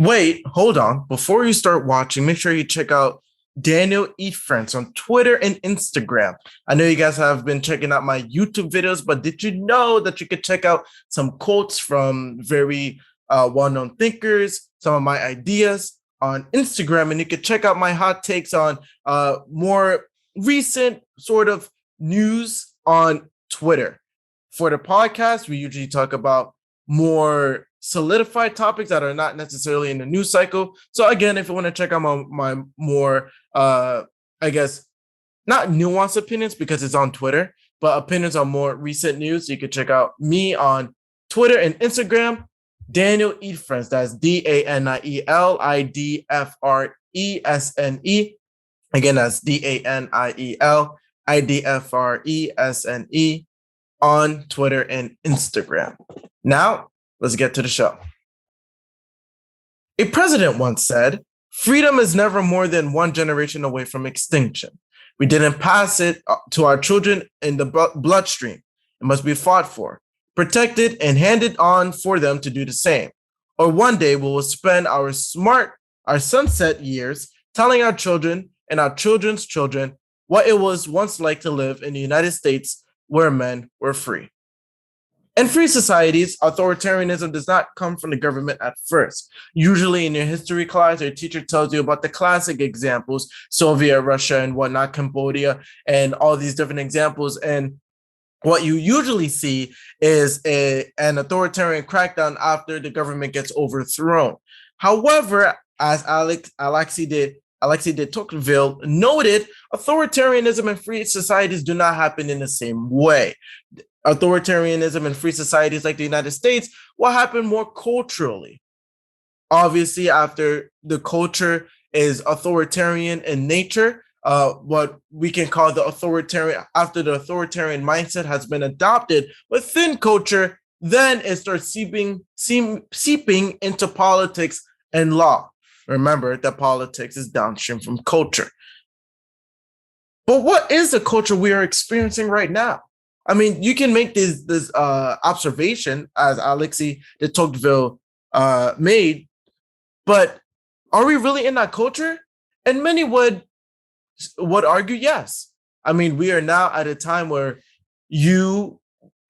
Wait, hold on. Before you start watching, make sure you check out Daniel Idfresne on Twitter and Instagram. I know you guys have been checking out my YouTube videos, but did you know that you could check out some quotes from very well-known thinkers, some of my ideas on Instagram, and you could check out my hot takes on more recent sort of news on Twitter. For the podcast, we usually talk about more solidified topics that are not necessarily in the news cycle. So again, if you want to check out my more, I guess, not nuanced opinions because it's on Twitter, but opinions on more recent news, you can check out me on Twitter and Instagram, Daniel Idfresne. That's DanielIdfresne. Again, that's DanielIdfresne on Twitter and Instagram. Now, let's get to the show. A president once said, "Freedom is never more than one generation away from extinction. We didn't pass it to our children in the bloodstream. It must be fought for, protected, and handed on for them to do the same. Or one day we will spend our sunset years telling our children and our children's children what it was once like to live in the United States where men were free." In free societies, authoritarianism does not come from the government at first. Usually in your history class, your teacher tells you about the classic examples, Soviet Russia and whatnot, Cambodia, and all these different examples. And what you usually see is an authoritarian crackdown after the government gets overthrown. However, as Alexei de Tocqueville noted, authoritarianism and free societies do not happen in the same way. Authoritarianism in free societies like the United States will happen more culturally. Obviously, after the culture is authoritarian in nature, what we can call the authoritarian, after the authoritarian mindset has been adopted within culture, then it starts seeping into politics and law. Remember that politics is downstream from culture. But what is the culture we are experiencing right now? I mean, you can make this observation as Alexei de Tocqueville made, but are we really in that culture? And many would argue yes. I mean, we are now at a time where you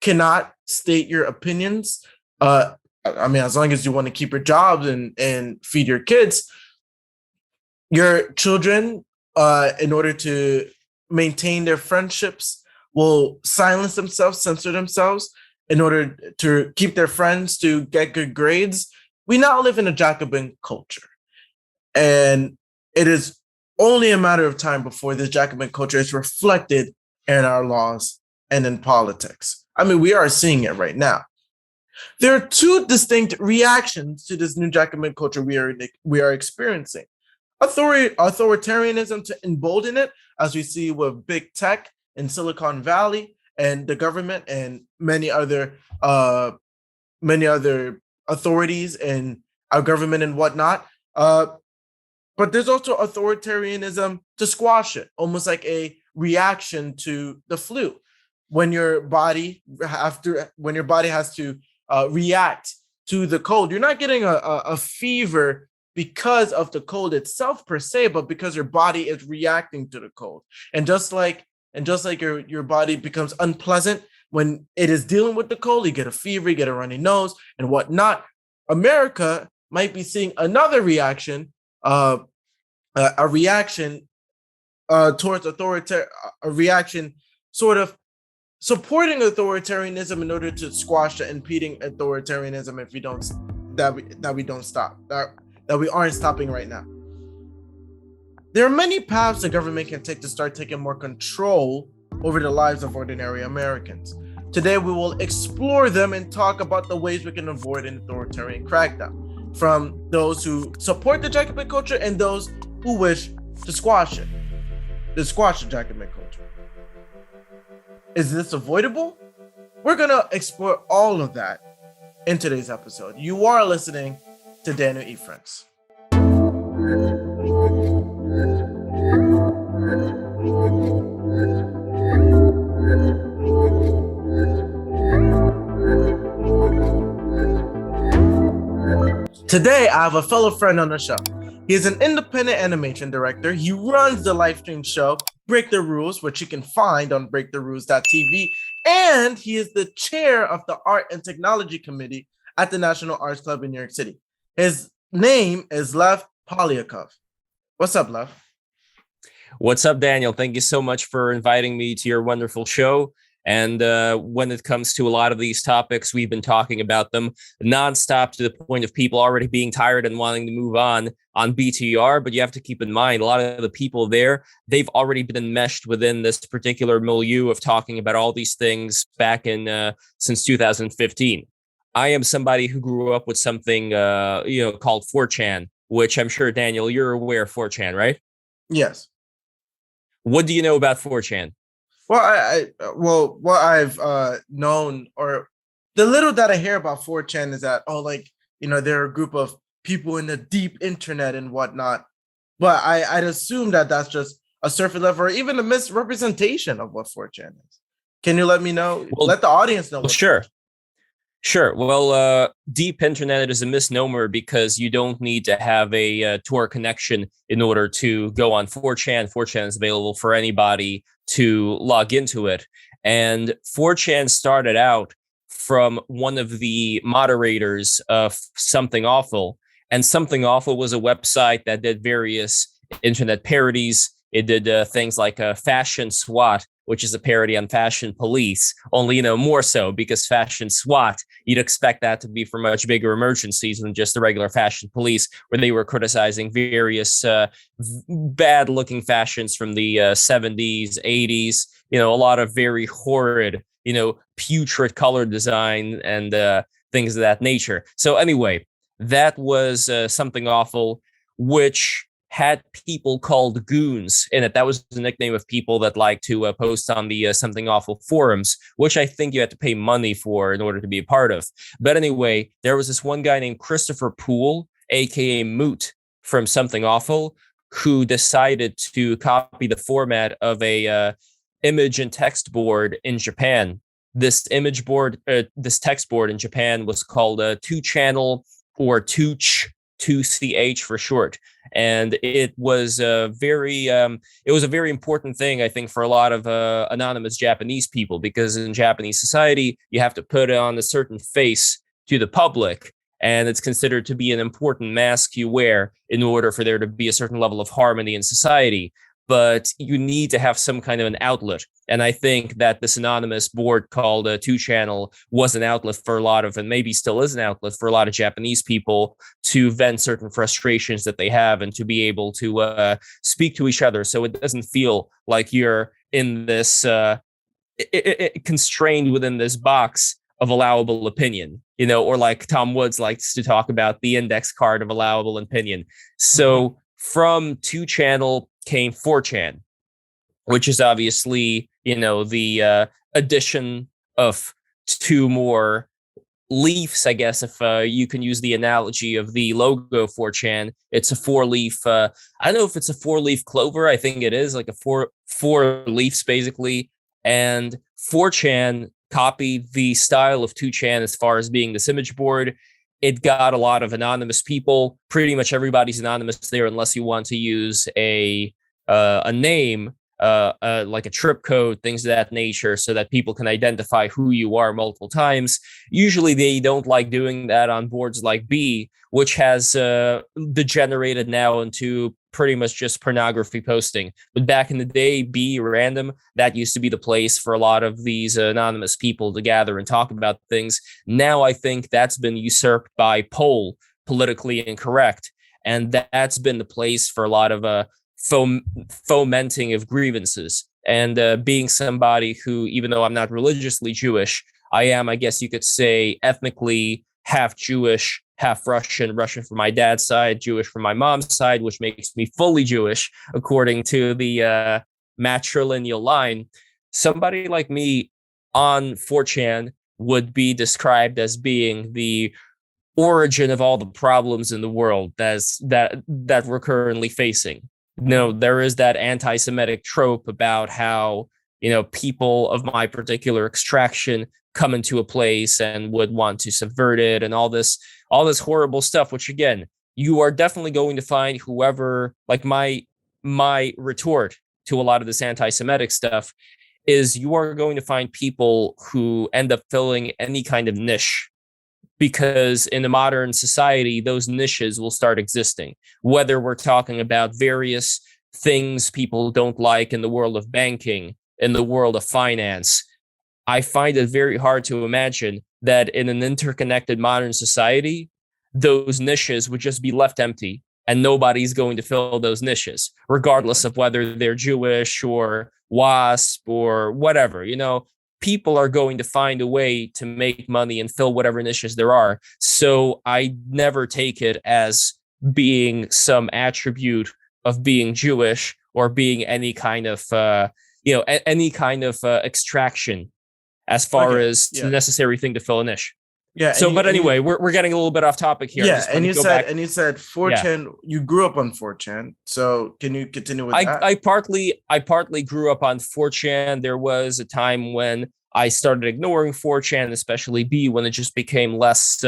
cannot state your opinions. I mean, as long as you want to keep your jobs and feed your kids, your children, in order to maintain their friendships, will silence themselves, censor themselves in order to keep their friends to get good grades. We now live in a Jacobin culture. And it is only a matter of time before this Jacobin culture is reflected in our laws and in politics. I mean, we are seeing it right now. There are two distinct reactions to this new Jacobin culture we are experiencing. Authoritarianism to embolden it, as we see with big tech in Silicon Valley and the government and many other authorities in our government and whatnot. But there's also authoritarianism to squash it, almost like a reaction to the flu. When your body has to react to the cold, you're not getting a fever because of the cold itself per se, but because your body is reacting to the cold. And just like your body becomes unpleasant when it is dealing with the cold, you get a fever, you get a runny nose and whatnot. America might be seeing another reaction, a reaction towards a reaction sort of supporting authoritarianism in order to squash the impeding authoritarianism if we aren't stopping right now. There are many paths the government can take to start taking more control over the lives of ordinary Americans. Today, we will explore them and talk about the ways we can avoid an authoritarian crackdown, from those who support the Jacobin culture and those who wish to squash the Jacobin culture. Is this avoidable? We're going to explore all of that in today's episode. You are listening to Daniel Idfresne. Today, I have a fellow friend on the show. He is an independent animation director. He runs the live stream show Break the Rules, which you can find on breaktherules.tv, and he is the chair of the Art and Technology Committee at the National Arts Club in New York City. His name is Lev Polyakov. What's up, Lev? What's up, Daniel? Thank you so much for inviting me to your wonderful show. And when it comes to a lot of these topics, we've been talking about them nonstop to the point of people already being tired and wanting to move on BTR. But you have to keep in mind, a lot of the people there, they've already been enmeshed within this particular milieu of talking about all these things back in since 2015. I am somebody who grew up with something called 4chan, which I'm sure, Daniel, you're aware of 4chan, right? Yes. What do you know about 4chan? Well, what I've known, or the little that I hear about 4chan, is that they're a group of people in the deep internet and whatnot. But I'd assume that that's just a surface level or even a misrepresentation of what 4chan is. Can you let me know? Let the audience know. Sure. Well, deep internet is a misnomer because you don't need to have a Tor connection in order to go on 4chan. 4chan is available for anybody to log into it. And 4chan started out from one of the moderators of Something Awful. And Something Awful was a website that did various internet parodies. It did things like Fashion SWAT, which is a parody on Fashion Police, only, more so because Fashion SWAT, you'd expect that to be for much bigger emergencies than just the regular Fashion Police, where they were criticizing various bad-looking fashions from the 70s, 80s, a lot of very horrid, putrid color design and things of that nature. So anyway, that was Something Awful, which had people called goons in it. That was the nickname of people that like to post on the Something Awful forums, which I think you had to pay money for in order to be a part of. But anyway, there was this one guy named Christopher Poole, aka Moot, from Something Awful, who decided to copy the format of a image and text board in Japan. This this text board in Japan was called 2channel, or 2ch for short. And it was a very important thing, I think, for a lot of anonymous Japanese people, because in Japanese society, you have to put on a certain face to the public, and it's considered to be an important mask you wear in order for there to be a certain level of harmony in society. But you need to have some kind of an outlet. And I think that this anonymous board called 2channel was an outlet for a lot of, and maybe still is an outlet for a lot of Japanese people to vent certain frustrations that they have and to be able to speak to each other. So it doesn't feel like you're in this constrained within this box of allowable opinion, or like Tom Woods likes to talk about, the index card of allowable opinion. So from 2channel came 4chan, which is obviously, the addition of two more leaves, I guess, if you can use the analogy of the logo 4chan. It's a four-leaf, I don't know if it's a four-leaf clover. I think it is like a four leaves, basically. And 4chan copied the style of 2chan as far as being this image board. It got a lot of anonymous people. Pretty much everybody's anonymous there, unless you want to use a name, like a trip code, things of that nature, so that people can identify who you are multiple times. Usually they don't like doing that on boards like B, which has degenerated now into pretty much just pornography posting. But back in the day, B, Random, that used to be the place for a lot of these anonymous people to gather and talk about things. Now I think that's been usurped by Poll, Politically Incorrect, and that's been the place for a lot of fomenting of grievances. And being somebody who, even though I'm not religiously Jewish, I am, I guess you could say, ethnically half Jewish, half Russian from my dad's side, Jewish from my mom's side, which makes me fully Jewish according to the matrilineal line. Somebody like me on 4chan would be described as being the origin of all the problems in the world that we're currently facing. There is that anti-Semitic trope about how, people of my particular extraction come into a place and would want to subvert it, and all this all this horrible stuff, which again, you are definitely going to find whoever, like my retort to a lot of this anti-Semitic stuff is you are going to find people who end up filling any kind of niche, because in a modern society, those niches will start existing, whether we're talking about various things people don't like in the world of banking, in the world of finance. I find it very hard to imagine that in an interconnected modern society, those niches would just be left empty and nobody's going to fill those niches, regardless of whether they're Jewish or WASP or whatever. People are going to find a way to make money and fill whatever niches there are. So I never take it as being some attribute of being Jewish or being any kind of, extraction as far as the necessary thing to fill a niche. Yeah. So, but anyway, we're getting a little bit off topic here. Yeah, and you said 4chan. You grew up on 4chan. So can you continue with that? I partly grew up on 4chan. There was a time when I started ignoring 4chan, especially B, when it just became less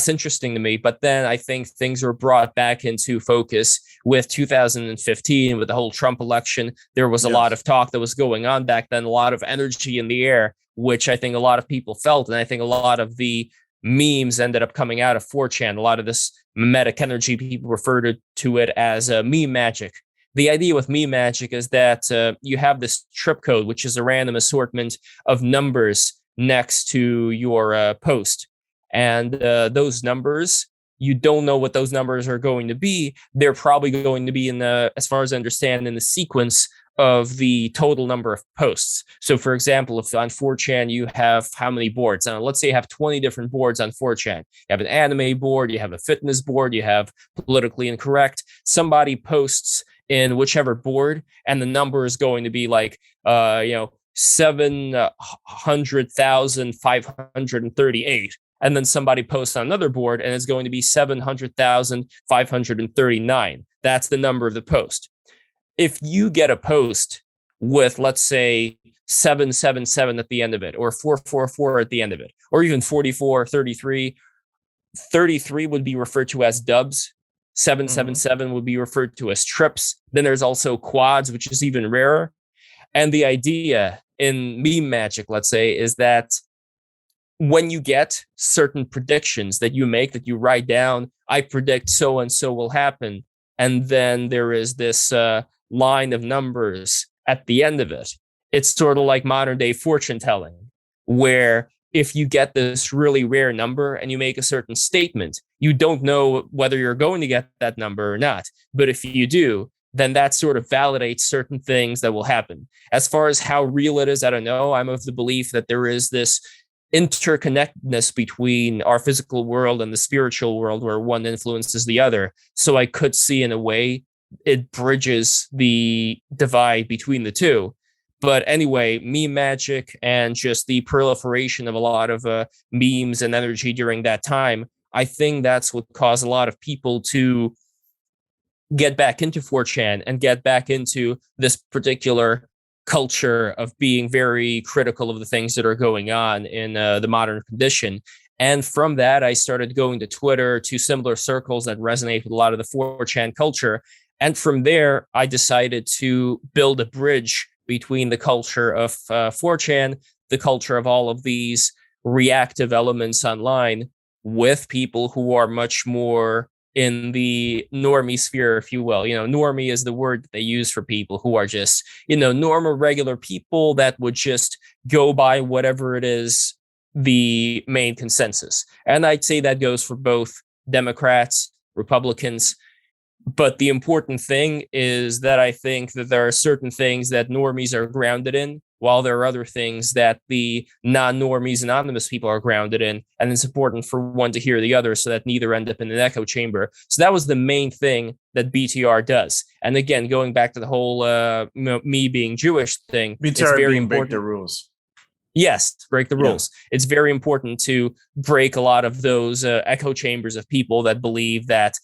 interesting to me. But then I think things were brought back into focus with 2015, with the whole Trump election. There was a lot of talk that was going on back then, a lot of energy in the air, which I think a lot of people felt. And I think a lot of the memes ended up coming out of 4chan. A lot of this mimetic energy, people refer to it as meme magic. The idea with meme magic is that you have this trip code, which is a random assortment of numbers next to your post. And those numbers, you don't know what those numbers are going to be. They're probably going to be as far as I understand, in the sequence of the total number of posts. So for example, if on 4chan you have how many boards? Let's say you have 20 different boards on 4chan. You have an anime board, you have a fitness board, you have politically incorrect. Somebody posts in whichever board, and the number is going to be like 700,538. And then somebody posts on another board and it's going to be 700,539. That's the number of the post. If you get a post with, let's say, 777 at the end of it, or 444 at the end of it, or even 44, 33, 33 would be referred to as dubs. 777 would be referred to as trips. Then there's also quads, which is even rarer. And the idea in meme magic, let's say, is that when you get certain predictions that you make, that you write down, I predict so and so will happen. And then there is this line of numbers at the end of it. It's sort of like modern day fortune telling, where if you get this really rare number and you make a certain statement, you don't know whether you're going to get that number or not. But if you do, then that sort of validates certain things that will happen. As far as how real it is, I don't know. I'm of the belief that there is this interconnectedness between our physical world and the spiritual world, where one influences the other. So I could see, in a way, it bridges the divide between the two. But anyway, meme magic and just the proliferation of a lot of memes and energy during that time, I think that's what caused a lot of people to get back into 4chan and get back into this particular culture of being very critical of the things that are going on in the modern condition. And from that, I started going to Twitter, to similar circles that resonate with a lot of the 4chan culture. And from there, I decided to build a bridge between the culture of 4chan, the culture of all of these reactive elements online, with people who are much more in the normie sphere, if you will. Normie is the word that they use for people who are just, normal, regular people that would just go by whatever it is the main consensus. And I'd say that goes for both Democrats, Republicans. But the important thing is that I think that there are certain things that normies are grounded in, while there are other things that the non-normies, anonymous people are grounded in. And it's important for one to hear the other so that neither end up in an echo chamber. So that was the main thing that BTR does. And again, going back to the whole me being Jewish thing, BTR it's very important. Break the rules. Yes, break the rules. It's very important to break a lot of those echo chambers of people that believe that,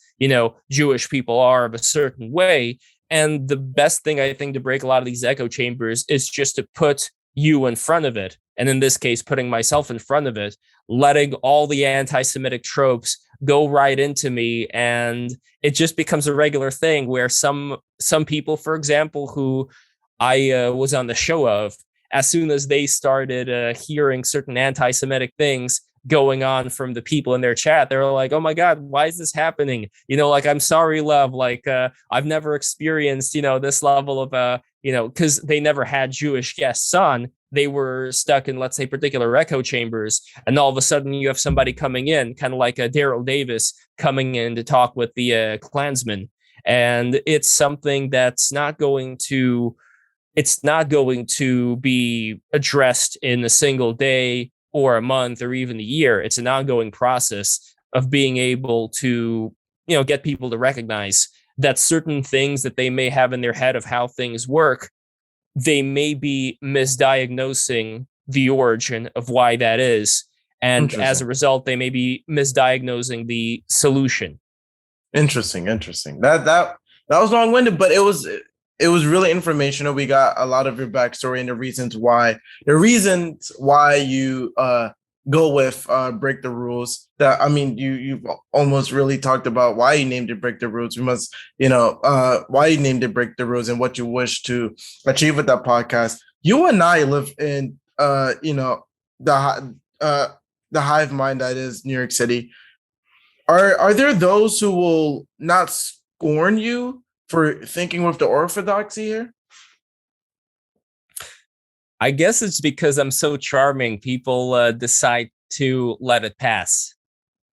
Jewish people are of a certain way. And the best thing, I think, to break a lot of these echo chambers is just to put you in front of it. And in this case, putting myself in front of it, letting all the anti-Semitic tropes go right into me, and it just becomes a regular thing where some people, for example, who I was on the show of, as soon as they started hearing certain anti-Semitic things going on from the people in their chat, they were like, "Oh my God, why is this happening?" Like, I'm sorry, Lev. Like, I've never experienced, this level of, because they never had Jewish guests on. They were stuck in, let's say, particular echo chambers, and all of a sudden you have somebody coming in, kind of like a Daryl Davis coming in to talk with the Klansmen, and it's something that's not going to be addressed in a single day or a month or even a year. It's an ongoing process of being able to, get people to recognize that certain things that they may have in their head of how things work, they may be misdiagnosing the origin of why that is. And as a result, they may be misdiagnosing the solution. Interesting. That was long-winded, but it was really informational. We got a lot of your backstory and the reasons why you go with Break the Rules. That, I mean, you've almost really talked about why you named it Break the Rules. We must, why you named it Break the Rules and what you wish to achieve with that podcast. You and I live in the hive mind that is New York City. Are there those who will not scorn you for thinking with the orthodoxy here? I guess it's because I'm so charming. People decide to let it pass.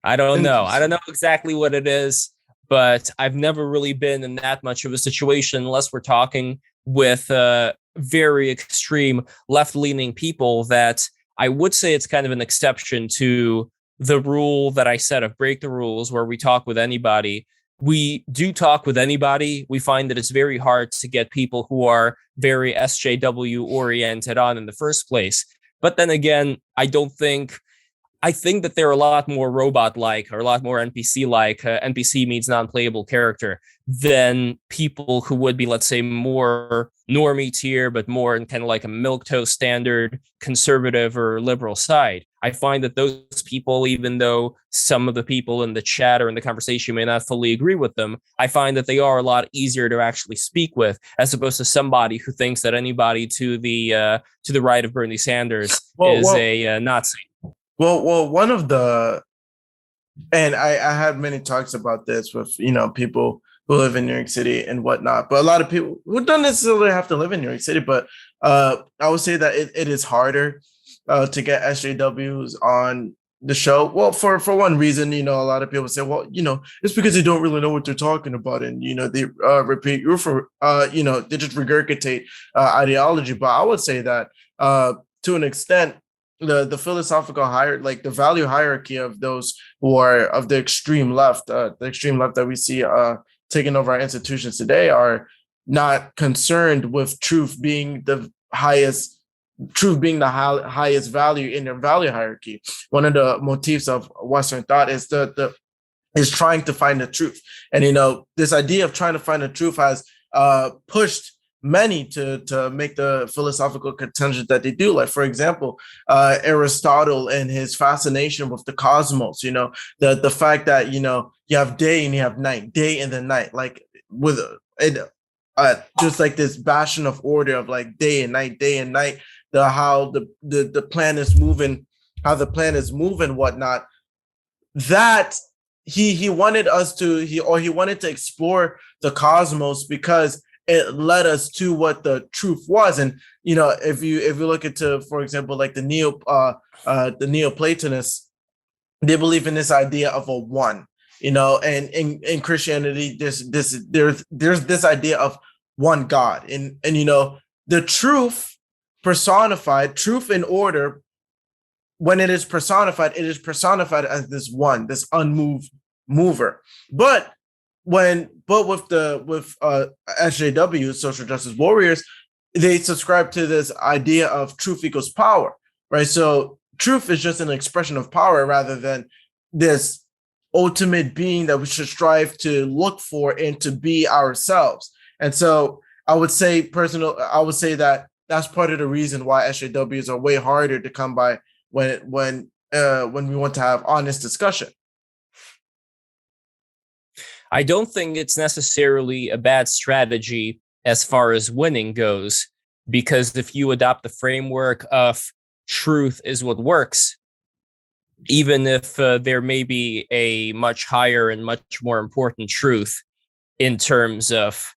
I don't know. I don't know exactly what it is, but I've never really been in that much of a situation unless we're talking with very extreme left-leaning people that I would say it's kind of an exception to the rule that I said of break the rules, where we talk with anybody. We do talk with anybody. We find that it's very hard to get people who are very SJW oriented on in the first place. But then again, I think that they're a lot more robot-like or a lot more NPC-like. NPC means non-playable character than people who would be, let's say, more normie tier, but more in kind of like a milquetoast standard conservative or liberal side. I find that those people, even though some of the people in the chat or in the conversation may not fully agree with them, I find that they are a lot easier to actually speak with, as opposed to somebody who thinks that anybody to the right of Bernie Sanders is a Nazi. Well, one of the, and I had many talks about this with, people who live in New York City and whatnot, but a lot of people who don't necessarily have to live in New York City, but I would say that it is harder to get SJWs on the show. Well, for one reason, a lot of people say, well, it's because they don't really know what they're talking about. And, they repeat, they just regurgitate ideology. But I would say that to an extent, the philosophical the value hierarchy of those who are of the extreme left that we see taking over our institutions today are not concerned with truth being the highest value in their value hierarchy. One of the motifs of Western thought is is trying to find the truth. And, this idea of trying to find the truth has pushed many to make the philosophical contention that they do. Like, for example, Aristotle and his fascination with the cosmos, the fact that, you have day and you have night, day and the night, like with it, just like this bastion of order of like day and night, how the planet is moving, whatnot. That he wanted to explore the cosmos because it led us to what the truth was. And if you look into, for example, like the Neoplatonists, they believe in this idea of a one, and in Christianity there's this idea of one God, and the truth personified, truth in order, when it is personified as this one, this unmoved mover. But with SJW, social justice warriors, they subscribe to this idea of truth equals power, right? So truth is just an expression of power rather than this ultimate being that we should strive to look for and to be ourselves. And so I would say that that's part of the reason why SJWs are way harder to come by when we want to have honest discussion. I don't think it's necessarily a bad strategy as far as winning goes, because if you adopt the framework of truth is what works, even if there may be a much higher and much more important truth in terms of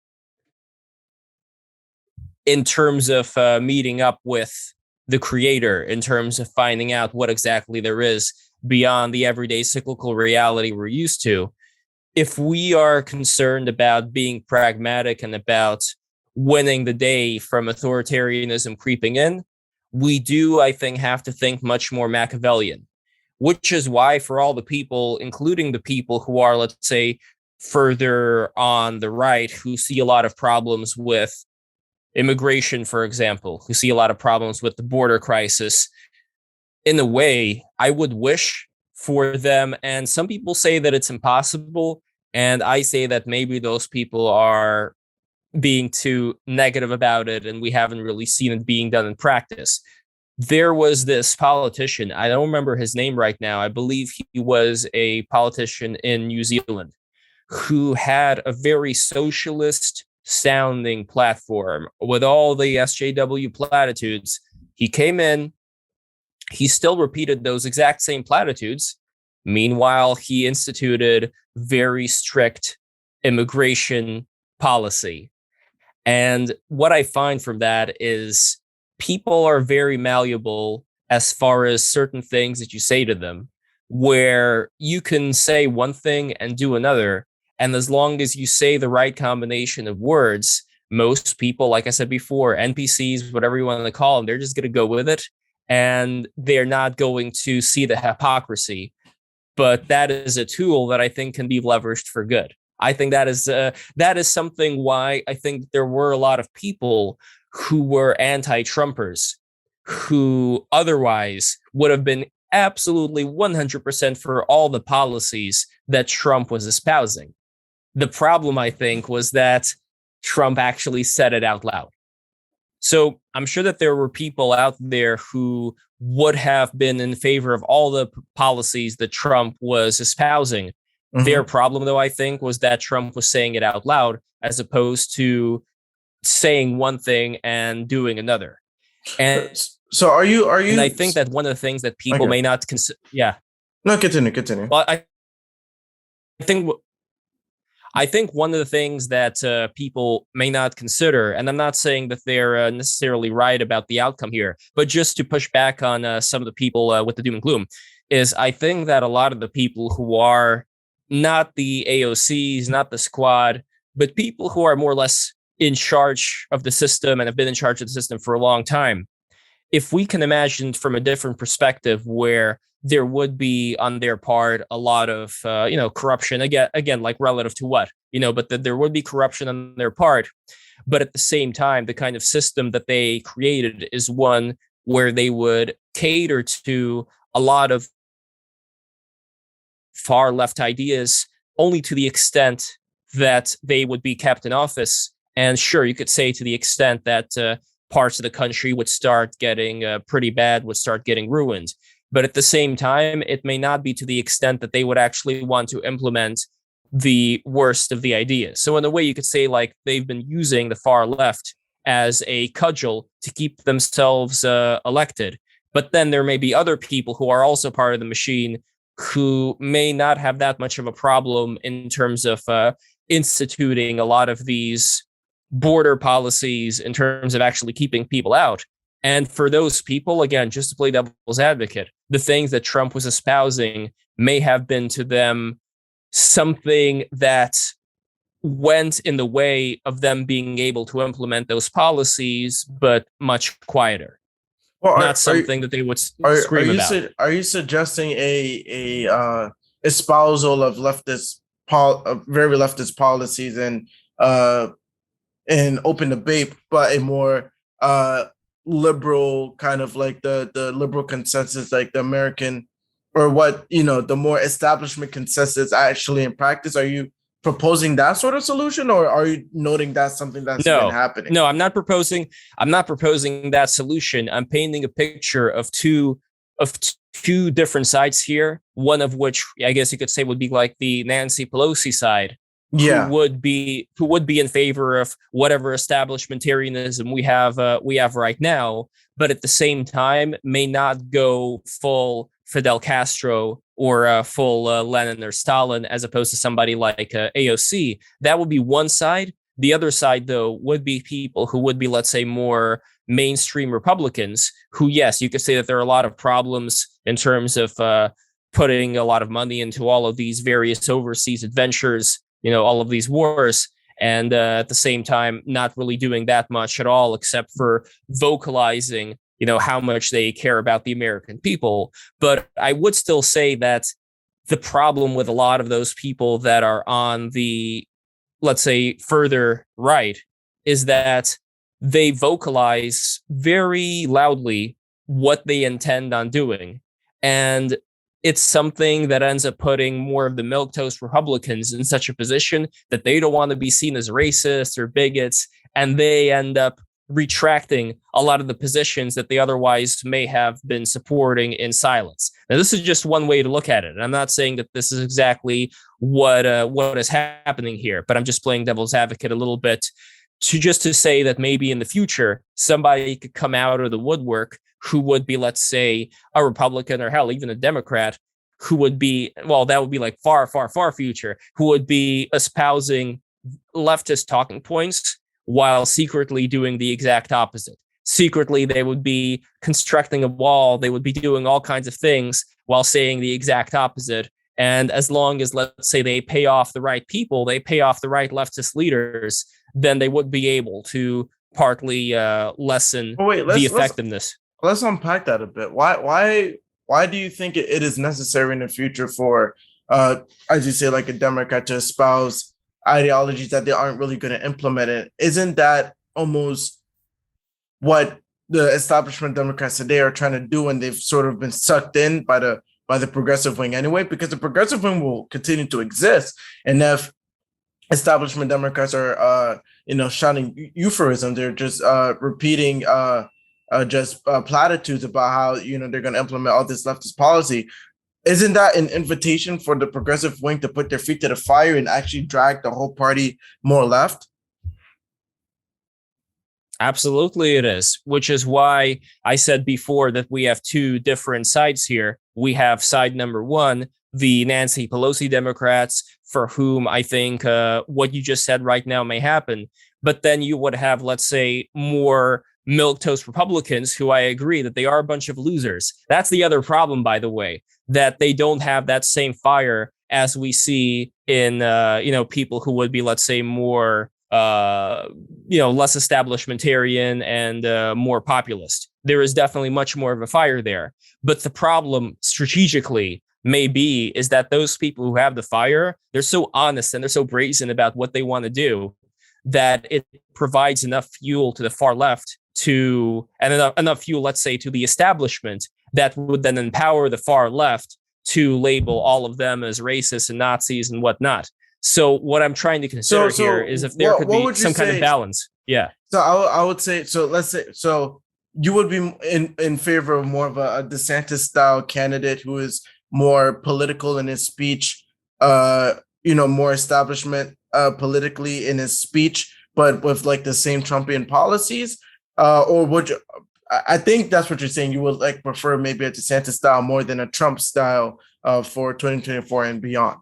meeting up with the creator, in terms of finding out what exactly there is beyond the everyday cyclical reality we're used to. If we are concerned about being pragmatic and about winning the day from authoritarianism creeping in, we do, I think, have to think much more Machiavellian, which is why for all the people, including the people who are, let's say, further on the right, who see a lot of problems with immigration, for example, who see a lot of problems with the border crisis, in a way, I would wish for them, and some people say that it's impossible, and I say that maybe those people are being too negative about it, and we haven't really seen it being done in practice. There was this politician, I don't remember his name right now, I believe he was a politician in New Zealand, who had a very socialist sounding platform with all the SJW platitudes. He came in, he still repeated those exact same platitudes. Meanwhile, he instituted very strict immigration policy. And what I find from that is people are very malleable as far as certain things that you say to them, where you can say one thing and do another. And as long as you say the right combination of words, most people, like I said before, NPCs, whatever you want to call them, they're just going to go with it. And they're not going to see the hypocrisy. But that is a tool that I think can be leveraged for good. I think that is something why I think there were a lot of people who were anti-Trumpers, who otherwise would have been absolutely 100% for all the policies that Trump was espousing. The problem, I think, was that Trump actually said it out loud. So I'm sure that there were people out there who would have been in favor of all the policies that Trump was espousing. Mm-hmm. Their problem, though, I think, was that Trump was saying it out loud as opposed to saying one thing and doing another. And so are you? And I think that one of the things that people may not consider. Yeah. No, continue. Well, I think one of the things that people may not consider, and I'm not saying that they're necessarily right about the outcome here, but just to push back on some of the people with the doom and gloom, is I think that a lot of the people who are not the AOCs, not the squad, but people who are more or less in charge of the system and have been in charge of the system for a long time, if we can imagine from a different perspective where there would be on their part a lot of corruption, again like relative to what, but that there would be corruption on their part, but at the same time the kind of system that they created is one where they would cater to a lot of far left ideas only to the extent that they would be kept in office. And sure, you could say to the extent that parts of the country would start getting pretty bad, would start getting ruined. But at the same time, it may not be to the extent that they would actually want to implement the worst of the ideas. So in a way, you could say like they've been using the far left as a cudgel to keep themselves elected. But then there may be other people who are also part of the machine who may not have that much of a problem in terms of instituting a lot of these border policies in terms of actually keeping people out. And for those people, again, just to play devil's advocate, the things that Trump was espousing may have been to them something that went in the way of them being able to implement those policies, but much quieter. Well, not something that they would scream about. Are you suggesting a espousal of very leftist policies and open debate, but a more liberal kind of like the liberal consensus, like the American, or what, the more establishment consensus actually in practice? Are you proposing that sort of solution, or are you noting that's something that's been happening? No, I'm not proposing that solution. I'm painting a picture of two different sides here, one of which I guess you could say would be like the Nancy Pelosi side, Yeah. who would be in favor of whatever establishmentarianism we have right now, but at the same time may not go full Fidel Castro or full Lenin or Stalin, as opposed to somebody like AOC. That would be one side. The other side, though, would be people who would be, let's say, more mainstream Republicans who, yes, you could say that there are a lot of problems in terms of putting a lot of money into all of these various overseas adventures, all of these wars, and at the same time, not really doing that much at all, except for vocalizing, how much they care about the American people. But I would still say that the problem with a lot of those people that are on the, let's say, further right is that they vocalize very loudly what they intend on doing. And it's something that ends up putting more of the milquetoast Republicans in such a position that they don't want to be seen as racist or bigots, and they end up retracting a lot of the positions that they otherwise may have been supporting in silence. Now, this is just one way to look at it. And I'm not saying that this is exactly what is happening here, but I'm just playing devil's advocate a little bit to say that maybe in the future, somebody could come out of the woodwork who would be, let's say, a Republican or hell, even a Democrat, who would be, well, that would be like far, far, far future, who would be espousing leftist talking points while secretly doing the exact opposite. Secretly, they would be constructing a wall. They would be doing all kinds of things while saying the exact opposite. And as long as, let's say, they pay off the right people, they pay off the right leftist leaders, then they would be able to partly lessen the effectiveness. Let's unpack that a bit. Why do you think it is necessary in the future for, as you say, like a Democrat to espouse ideologies that they aren't really going to implement it? Isn't that almost what the establishment Democrats today are trying to do, and they've sort of been sucked in by the progressive wing anyway? Because the progressive wing will continue to exist, and if establishment Democrats are shouting euphemism, they're just repeating platitudes about how they're going to implement all this leftist policy. Isn't that an invitation for the progressive wing to put their feet to the fire and actually drag the whole party more left? Absolutely, it is, which is why I said before that we have two different sides here. We have side number one, the Nancy Pelosi Democrats, for whom I think what you just said right now may happen. But then you would have, let's say, more milquetoast Republicans who I agree that they are a bunch of losers. That's the other problem, by the way, that they don't have that same fire as we see in, people who would be, let's say, more, less establishmentarian and more populist. There is definitely much more of a fire there. But the problem strategically may be is that those people who have the fire, they're so honest and they're so brazen about what they want to do that it provides enough fuel to the far left and enough fuel, let's say, to the establishment that would then empower the far left to label all of them as racist and Nazis and whatnot. So what I'm trying to consider here is if there could be some kind of balance. Yeah. So I would say, so let's say, so you would be in favor of more of a DeSantis style candidate who is more political in his speech, more establishment politically in his speech, but with like the same Trumpian policies, or would you? I think that's what you're saying. You would like prefer maybe a DeSantis style more than a Trump style for 2024 and beyond.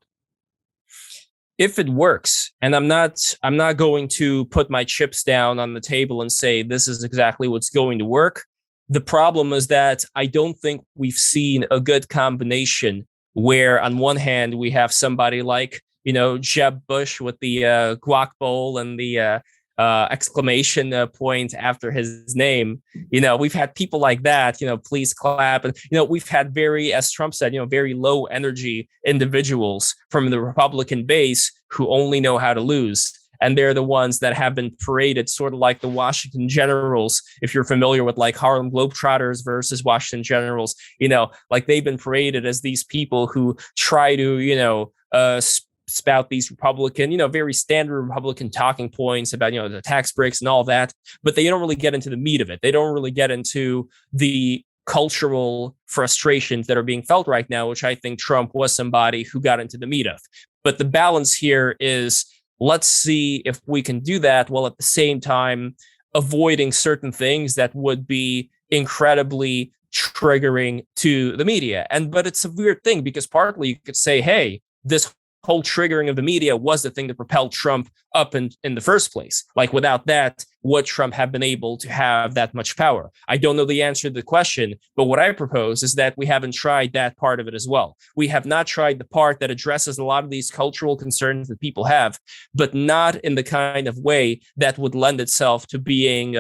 If it works, and I'm not going to put my chips down on the table and say this is exactly what's going to work. The problem is that I don't think we've seen a good combination where on one hand we have somebody like, Jeb Bush with the guac bowl and the exclamation point after his name. We've had people like that, please clap. And, we've had as Trump said, very low energy individuals from the Republican base who only know how to lose. And they're the ones that have been paraded sort of like the Washington Generals. If you're familiar with like Harlem Globetrotters versus Washington Generals, like they've been paraded as these people who try to, spout these Republican, very standard Republican talking points about, the tax breaks and all that, but they don't really get into the meat of it. They don't really get into the cultural frustrations that are being felt right now, which I think Trump was somebody who got into the meat of. But the balance here is, let's see if we can do that while at the same time avoiding certain things that would be incredibly triggering to the media. But it's a weird thing, because partly you could say, hey, this whole triggering of the media was the thing that propelled Trump up in the first place. Like, without that, would Trump have been able to have that much power? I don't know the answer to the question, but what I propose is that we haven't tried that part of it as well. We have not tried the part that addresses a lot of these cultural concerns that people have, but not in the kind of way that would lend itself to being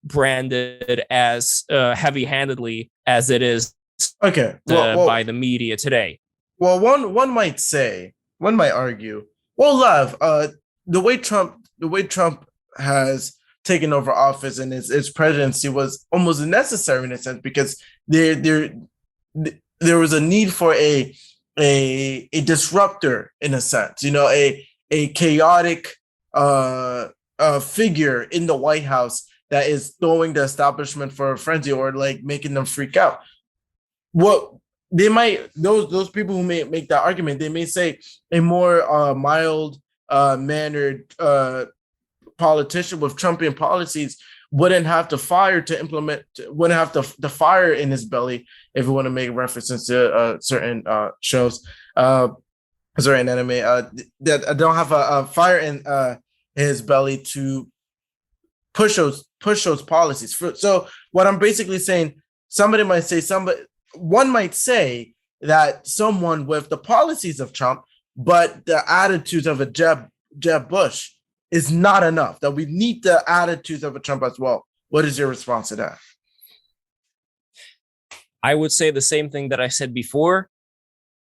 branded as heavy-handedly as it is by the media today. Well, one might argue, well, Lev, the way Trump has taken over office and his presidency was almost necessary in a sense, because there was a need for a disruptor in a sense, a chaotic figure in the White House that is throwing the establishment for a frenzy, or like making them freak out. What they might, those people who may make that argument, they may say a more mild mannered politician with Trumpian policies wouldn't have to fire to implement, wouldn't have the fire in his belly, if you want to make references to certain shows, certain anime, that don't have a fire in his belly to push those policies. So what I'm basically saying, one might say that someone with the policies of Trump, but the attitudes of a Jeb Bush is not enough, that we need the attitudes of a Trump as well. What is your response to that? I would say the same thing that I said before.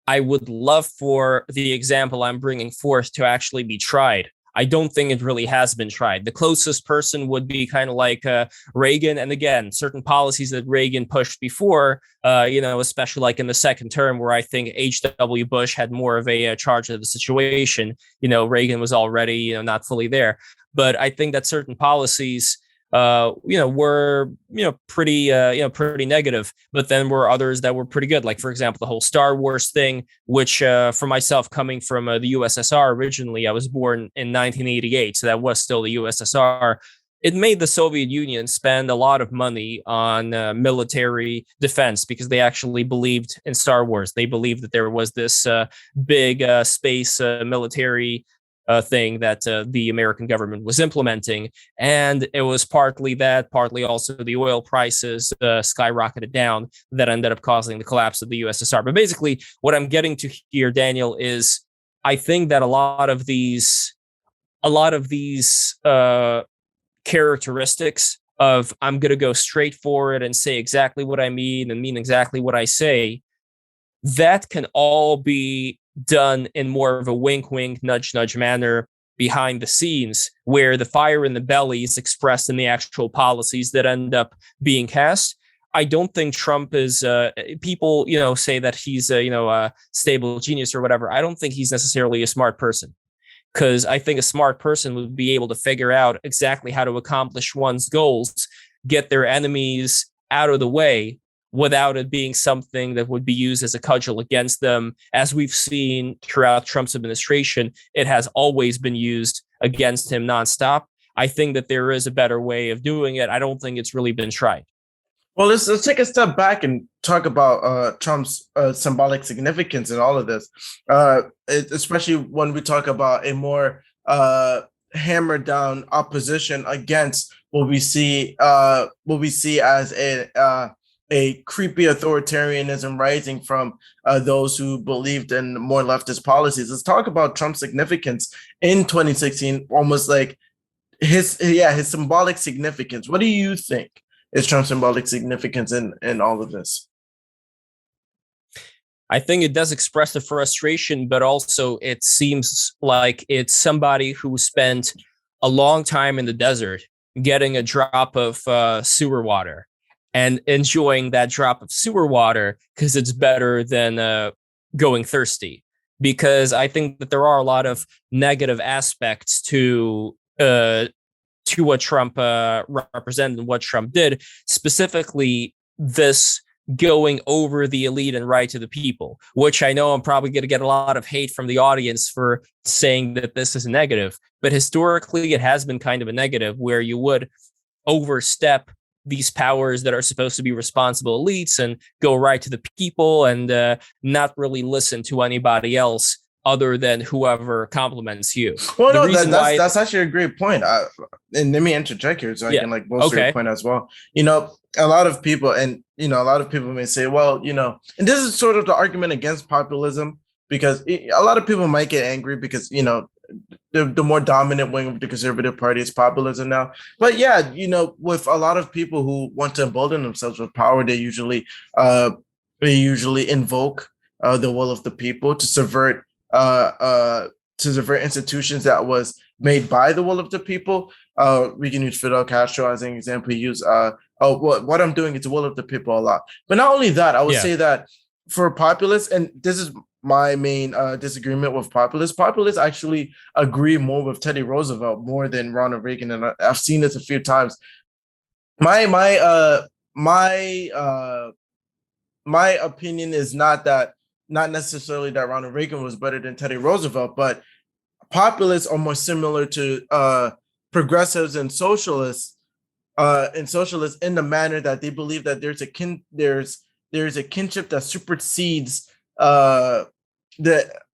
I would love for the example I'm bringing forth to actually be tried. I don't think it really has been tried. The closest person would be kind of like Reagan. And again, certain policies that Reagan pushed before, especially like in the second term, where I think H.W. Bush had more of a charge of the situation. Reagan was already, not fully there. But I think that certain policies, were, pretty negative, but then were others that were pretty good. Like, for example, the whole Star Wars thing, which for myself, coming from the USSR originally, I was born in 1988. So that was still the USSR. It made the Soviet Union spend a lot of money on military defense, because they actually believed in Star Wars. They believed that there was this big space military thing that the American government was implementing. And it was partly that, partly also the oil prices skyrocketed down, that ended up causing the collapse of the USSR. But basically, what I'm getting to here, Daniel, is I think that a lot of these characteristics of, I'm going to go straight for it and say exactly what I mean and mean exactly what I say, that can all be done in more of a wink, wink, nudge, nudge manner behind the scenes, where the fire in the belly is expressed in the actual policies that end up being cast. I don't think Trump is, people, say that he's a stable genius or whatever. I don't think he's necessarily a smart person, because I think a smart person would be able to figure out exactly how to accomplish one's goals, get their enemies out of the way, without it being something that would be used as a cudgel against them. As we've seen throughout Trump's administration, it has always been used against him nonstop. I think that there is a better way of doing it. I don't think it's really been tried. Well, let's take a step back and talk about Trump's symbolic significance in all of this, especially when we talk about a more hammered down opposition against what we see as a creepy authoritarianism rising from those who believed in more leftist policies. Let's talk about Trump's significance in 2016, almost like his symbolic significance. What do you think is Trump's symbolic significance in all of this? I think it does express the frustration, but also it seems like it's somebody who spent a long time in the desert getting a drop of sewer water and enjoying that drop of sewer water because it's better than going thirsty. Because I think that there are a lot of negative aspects to what Trump represented and what Trump did. Specifically, this going over the elite and right to the people, which I know I'm probably going to get a lot of hate from the audience for saying that this is a negative. But historically, it has been kind of a negative where you would overstep these powers that are supposed to be responsible elites and go right to the people and not really listen to anybody else other than whoever compliments you. Well, no, that's actually a great point. And let me interject here so I can like bolster your point as well. You know, a lot of people, and you know, a lot of people may say, well, you know, and this is sort of the argument against populism, because a lot of people might get angry because, you know, the more dominant wing of the Conservative Party is populism now. But yeah, you know, with a lot of people who want to embolden themselves with power, they usually invoke the will of the people to subvert institutions that was made by the will of the people. We can use Fidel Castro as an example. Use what I'm doing is the will of the people a lot. But not only that, I would say that for populists, and this is my main disagreement with populists. Populists actually agree more with Teddy Roosevelt more than Ronald Reagan, and I've seen this a few times. My opinion is not necessarily that Ronald Reagan was better than Teddy Roosevelt, but populists are more similar to progressives and socialists in the manner that they believe that there's a kinship that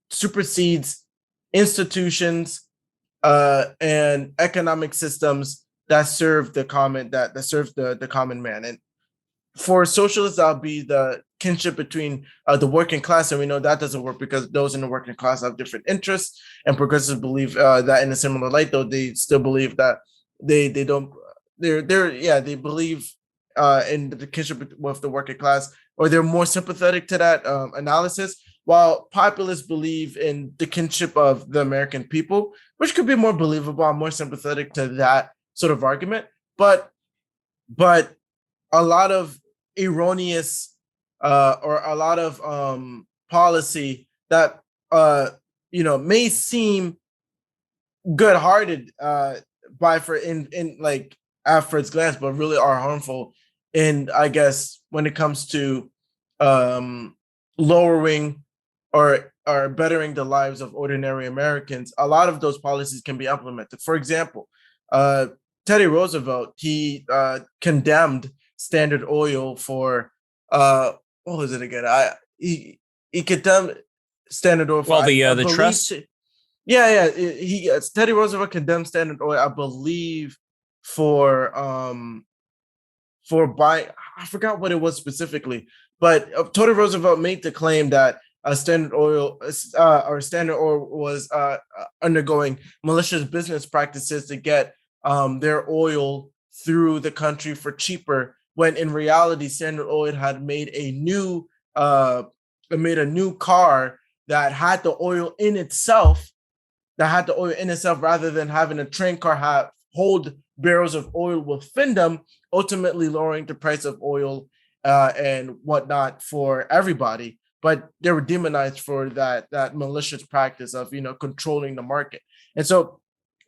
supersedes institutions and economic systems that serve the common the common man. And for socialists, that'll be the kinship between the working class, and we know that doesn't work because those in the working class have different interests. And progressives believe that in a similar light, though they still believe that they believe in the kinship with the working class, or they're more sympathetic to that analysis. While populists believe in the kinship of the American people, which could be more believable. I'm more sympathetic to that sort of argument, but a lot of erroneous or a lot of policy that may seem good-hearted at first glance, but really are harmful. And I guess when it comes to lowering or bettering the lives of ordinary Americans, a lot of those policies can be implemented. For example, Teddy Roosevelt, he condemned Standard Oil for what was it again? He condemned Standard Oil for the trust. Teddy Roosevelt condemned Standard Oil, I believe, for buying. I forgot what it was specifically, but Teddy Roosevelt made the claim that Standard Oil was undergoing malicious business practices to get their oil through the country for cheaper, when in reality Standard Oil had made a new car that had the oil in itself, rather than having a train car hold barrels of oil within them, ultimately lowering the price of oil and whatnot for everybody. But they were demonized for that malicious practice of controlling the market. And so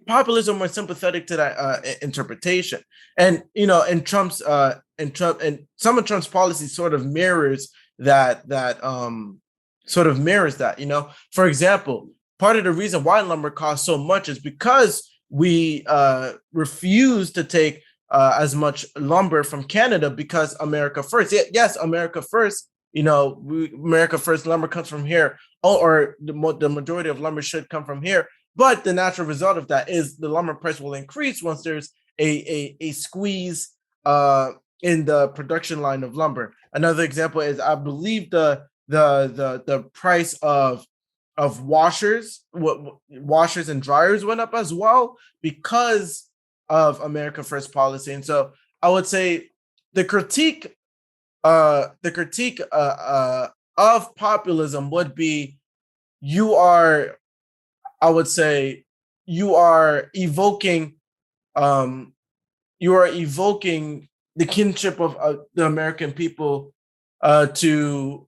populism was sympathetic to that interpretation. And and some of Trump's policies sort of mirrors that. For example, part of the reason why lumber costs so much is because we refuse to take as much lumber from Canada, because America first. Yes, America first. America first, lumber comes from here, or the majority of lumber should come from here. But the natural result of that is the lumber price will increase once there's a squeeze in the production line of lumber. Another example is, I believe the price of washers and dryers went up as well because of America First policy. And so I would say the critique of populism would be, you are evoking the kinship of the American people to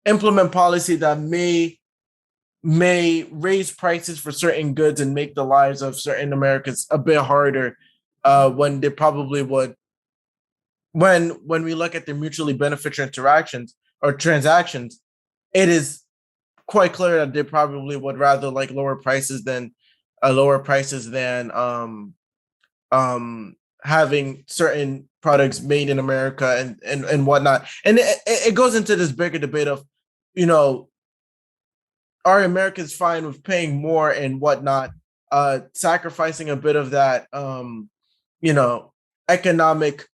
implement policy that may raise prices for certain goods and make the lives of certain Americans a bit harder, when they probably would when we look at the mutually beneficial interactions or transactions, it is quite clear that they probably would rather like lower prices than having certain products made in America and whatnot. And it goes into this bigger debate of, you know, are Americans fine with paying more and whatnot, sacrificing a bit of that, you know, economic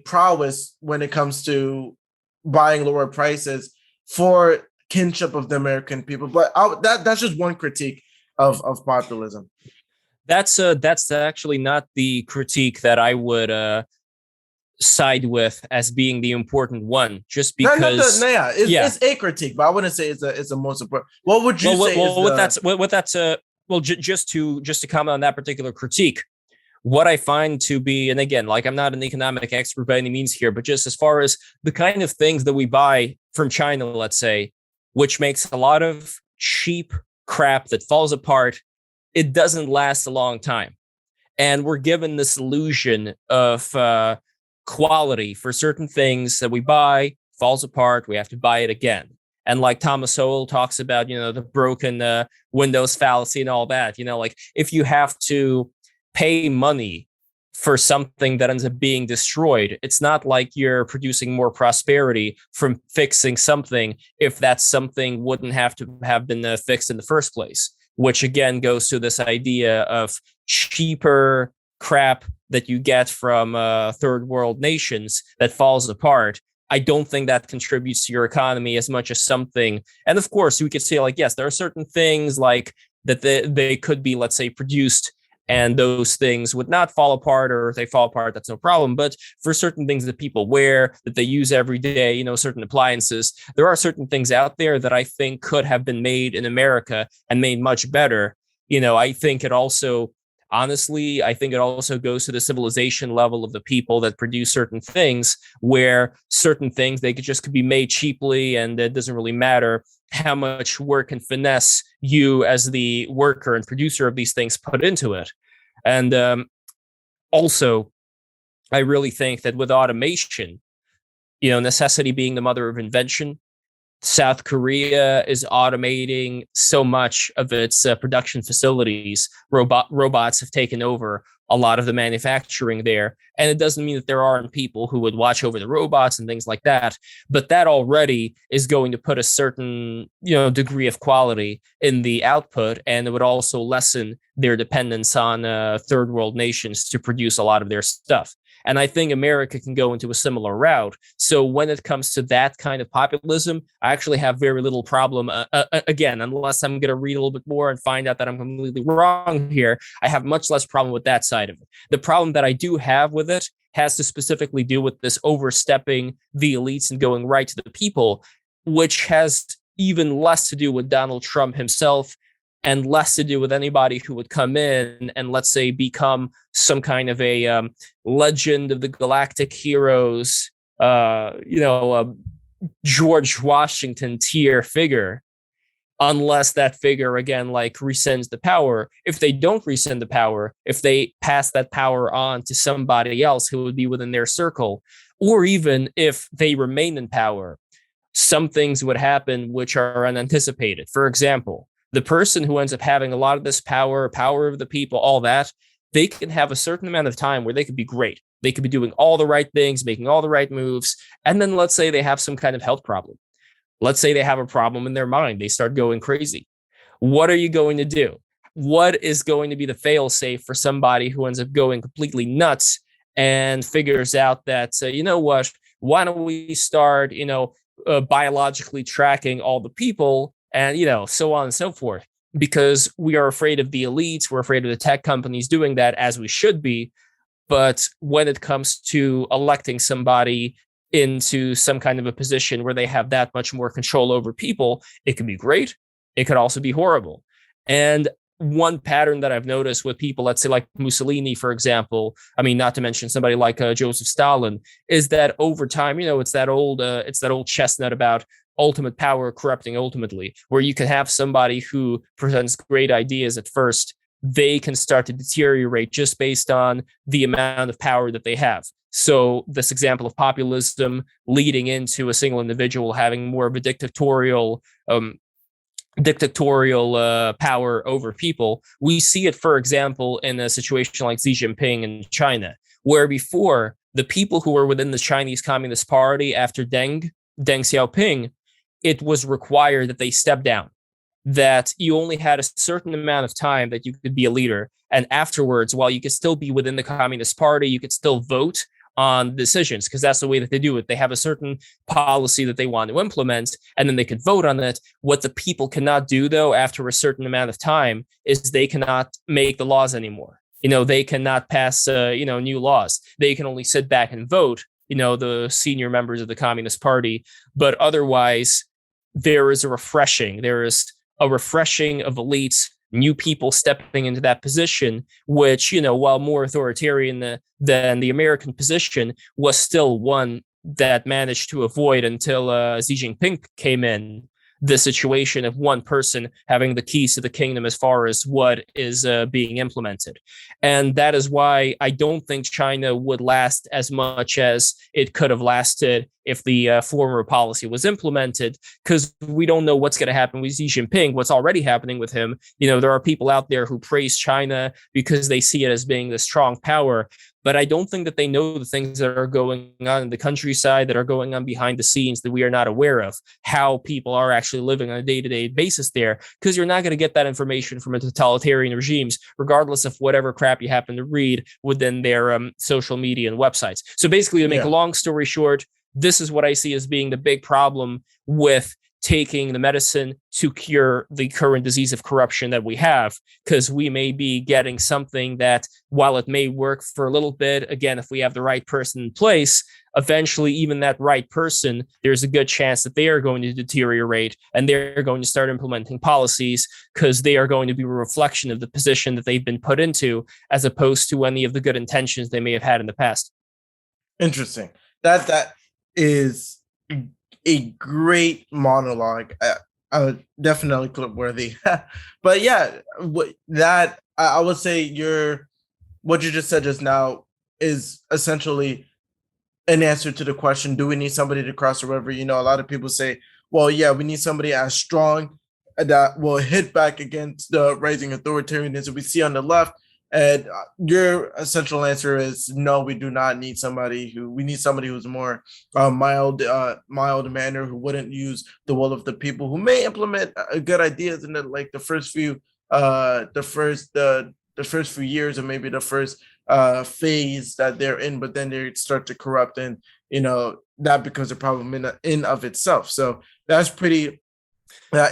prowess when it comes to buying lower prices for kinship of the American people. But that's just one critique of populism. That's actually not the critique that I would side with as being the important one, just because it's a critique, but I wouldn't say it's a most important. What would you say? Just to comment on that particular critique, what I find to be, and again, like I'm not an economic expert by any means here, but just as far as the kind of things that we buy from China, let's say, which makes a lot of cheap crap that falls apart, it doesn't last a long time. And we're given this illusion of quality for certain things that we buy, falls apart, we have to buy it again. And like Thomas Sowell talks about, you know, the broken Windows fallacy and all that, you know, like if you have to pay money for something that ends up being destroyed, it's not like you're producing more prosperity from fixing something if that something wouldn't have to have been fixed in the first place, which again goes to this idea of cheaper crap that you get from third world nations that falls apart. I don't think that contributes to your economy as much as something. And of course, we could say like, yes, there are certain things like that they could be, let's say, produced and those things would not fall apart, or if they fall apart, that's no problem. But for certain things that people wear, that they use every day, you know, certain appliances, there are certain things out there that I think could have been made in America and made much better. You know, I think it also, honestly, I think it also goes to the civilization level of the people that produce certain things, where certain things, they could be made cheaply and it doesn't really matter how much work and finesse you as the worker and producer of these things put into it. And also, I really think that with automation, you know, necessity being the mother of invention, South Korea is automating so much of its production facilities. Robots have taken over a lot of the manufacturing there. And it doesn't mean that there aren't people who would watch over the robots and things like that. But that already is going to put a certain, you know, degree of quality in the output. And it would also lessen their dependence on third world nations to produce a lot of their stuff. And I think America can go into a similar route. So when it comes to that kind of populism, I actually have very little problem. Again, unless I'm going to read a little bit more and find out that I'm completely wrong here, I have much less problem with that side of it. The problem that I do have with it has to specifically do with this overstepping the elites and going right to the people, which has even less to do with Donald Trump himself and less to do with anybody who would come in and, let's say, become some kind of a legend of the galactic heroes, George Washington tier figure, unless that figure, again, like rescinds the power. If they don't rescind the power, if they pass that power on to somebody else who would be within their circle, or even if they remain in power, some things would happen which are unanticipated. For example, the person who ends up having a lot of this power of the people, all that, they can have a certain amount of time where they could be great. They could be doing all the right things, making all the right moves. And then let's say they have some kind of health problem. Let's say they have a problem in their mind. They start going crazy. What are you going to do? What is going to be the fail-safe for somebody who ends up going completely nuts and figures out that, you know what, why don't we start, biologically tracking all the people and, so on and so forth, because we are afraid of the elites. We're afraid of the tech companies doing that, as we should be. But when it comes to electing somebody into some kind of a position where they have that much more control over people, it can be great. It could also be horrible. And one pattern that I've noticed with people, let's say like Mussolini, for example, I mean, not to mention somebody like Joseph Stalin, is that over time, it's that old chestnut about ultimate power corrupting ultimately, where you can have somebody who presents great ideas at first, they can start to deteriorate just based on the amount of power that they have. So this example of populism leading into a single individual having more of a dictatorial power over people. We see it, for example, in a situation like Xi Jinping in China, where before the people who were within the Chinese Communist Party after Deng Xiaoping, it was required that they step down, that you only had a certain amount of time that you could be a leader. And afterwards, while you could still be within the Communist Party, you could still vote on decisions, because that's the way that they do it. They have a certain policy that they want to implement, and then they could vote on it. What the people cannot do, though, after a certain amount of time, is they cannot make the laws anymore. They cannot pass, new laws. They can only sit back and vote, the senior members of the Communist Party. But otherwise, there is a refreshing of elites, new people stepping into that position, which, while more authoritarian than the American position, was still one that managed to avoid, until Xi Jinping came in, the situation of one person having the keys to the kingdom as far as what is being implemented. And that is why I don't think China would last as much as it could have lasted if the former policy was implemented, because we don't know what's going to happen with Xi Jinping, what's already happening with him. There are people out there who praise China because they see it as being the strong power. But I don't think that they know the things that are going on in the countryside, that are going on behind the scenes, that we are not aware of, how people are actually living on a day-to-day basis there, because you're not going to get that information from a totalitarian regimes, regardless of whatever crap you happen to read within their social media and websites. So basically, to make a long story short, this is what I see as being the big problem with taking the medicine to cure the current disease of corruption that we have, because we may be getting something that, while it may work for a little bit, again, if we have the right person in place, eventually even that right person, there's a good chance that they are going to deteriorate and they're going to start implementing policies, because they are going to be a reflection of the position that they've been put into, as opposed to any of the good intentions they may have had in the past. Interesting. That is a great monologue. Definitely clip worthy. But yeah, I would say what you just said just now is essentially an answer to the question: do we need somebody to cross the river? A lot of people say, well, yeah, we need somebody as strong that will hit back against the rising authoritarianism we see on the left. And your essential answer is no, we do not need we need somebody who's more mild manner, who wouldn't use the will of the people, who may implement good ideas in the first few years, or maybe the first phase that they're in, but then they start to corrupt, and that becomes a problem in of itself. So that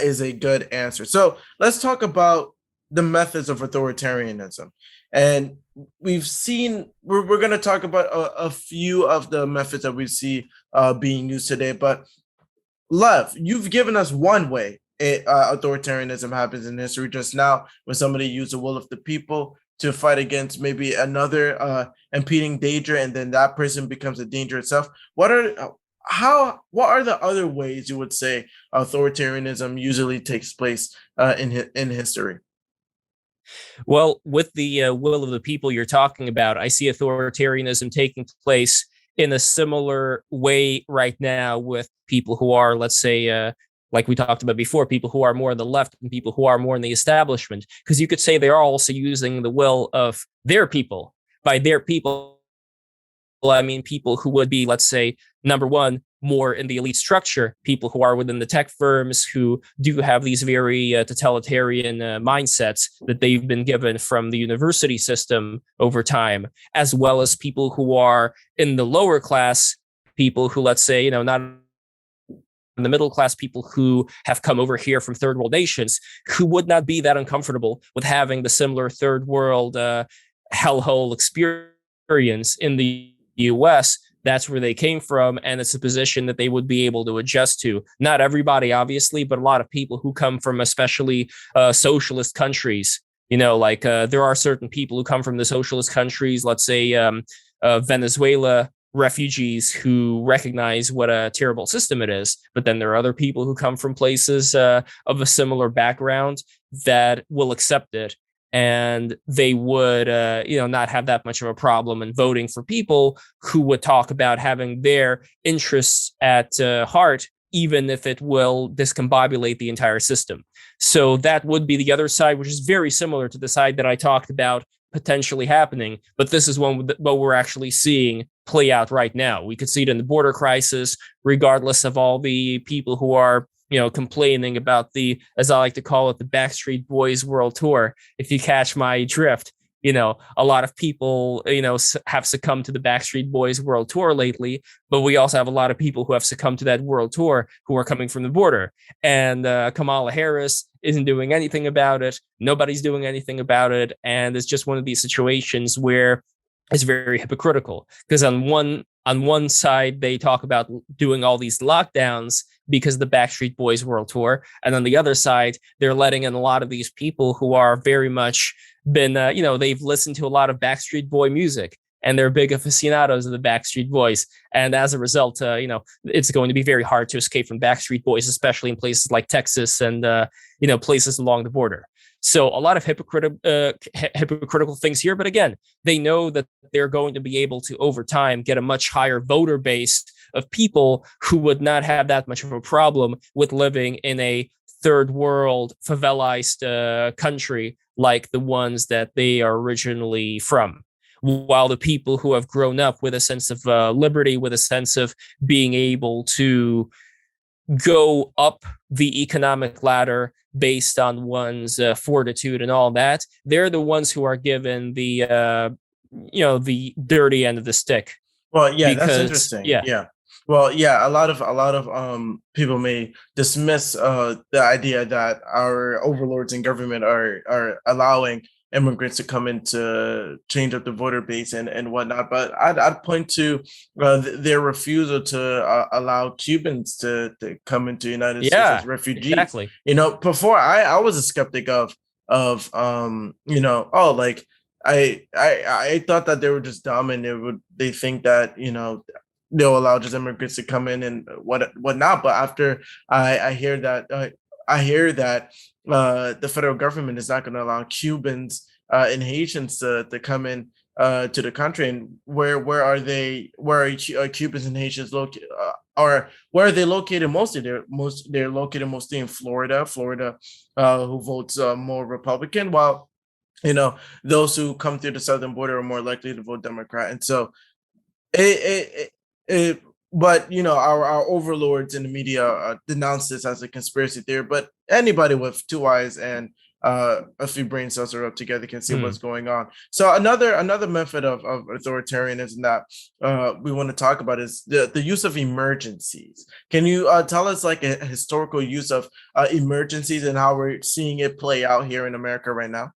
is a good answer. So let's talk about the methods of authoritarianism. And we're going to talk about a few of the methods that we see being used today. But Lev, you've given us one way authoritarianism happens in history just now, when somebody used the will of the people to fight against maybe another impeding danger, and then that person becomes a danger itself. What are the other ways you would say authoritarianism usually takes place in history? Well, with the will of the people you're talking about, I see authoritarianism taking place in a similar way right now, with people who are, let's say, like we talked about before, people who are more on the left and people who are more in the establishment, because you could say they are also using the will of their people. By their people, I mean people who would be, let's say, number one, more in the elite structure, people who are within the tech firms, who do have these very totalitarian mindsets that they've been given from the university system over time, as well as people who are in the lower class, people who, let's say, not in the middle class, people who have come over here from third world nations, who would not be that uncomfortable with having the similar third world hellhole experience in the US. That's where they came from, and it's a position that they would be able to adjust to. Not everybody, obviously, but a lot of people who come from especially socialist countries. There are certain people who come from the socialist countries, let's say Venezuela refugees, who recognize what a terrible system it is. But then there are other people who come from places of a similar background that will accept it. and they would, not have that much of a problem in voting for people who would talk about having their interests at heart, even if it will discombobulate the entire system. So that would be the other side, which is very similar to the side that I talked about potentially happening. But this is what we're actually seeing play out right now. We could see it in the border crisis, regardless of all the people who are complaining about the, as I like to call it, the Backstreet Boys World Tour. If you catch my drift, a lot of people, have succumbed to the Backstreet Boys World Tour lately, but we also have a lot of people who have succumbed to that world tour who are coming from the border. And Kamala Harris isn't doing anything about it. Nobody's doing anything about it. And it's just one of these situations where it's very hypocritical, because on one side, they talk about doing all these lockdowns because of the Backstreet Boys World Tour. And on the other side, they're letting in a lot of these people who are very much been, they've listened to a lot of Backstreet Boy music, and they're big aficionados of the Backstreet Boys. And as a result, it's going to be very hard to escape from Backstreet Boys, especially in places like Texas and, places along the border. So a lot of hypocritical things here. But again, they know that they're going to be able to, over time, get a much higher voter base of people who would not have that much of a problem with living in a third world favelized country like the ones that they are originally from. While the people who have grown up with a sense of liberty, with a sense of being able to go up the economic ladder based on one's fortitude and all that, they're the ones who are given the the dirty end of the stick. Well, yeah, that's interesting. Yeah. Well, yeah, a lot of people may dismiss the idea that our overlords in government are allowing immigrants to come in to change up the voter base and whatnot. But I'd point to their refusal to allow Cubans to come into the United States as refugees. Exactly. Before I was a skeptic of I thought that they were just dumb, and they think that they'll allow just immigrants to come in and whatnot. But after I hear that the federal government is not going to allow Cubans and Haitians to come in to the country, and where are Cubans and Haitians located? Or where are they located mostly? They're located mostly in Florida, who votes more Republican, while those who come through the southern border are more likely to vote Democrat. And so but our overlords in the media denounce this as a conspiracy theory. But anybody with two eyes and a few brain cells are up together can see what's going on. So another method of authoritarianism that we want to talk about is the use of emergencies. Can you tell us like a historical use of emergencies and how we're seeing it play out here in America right now?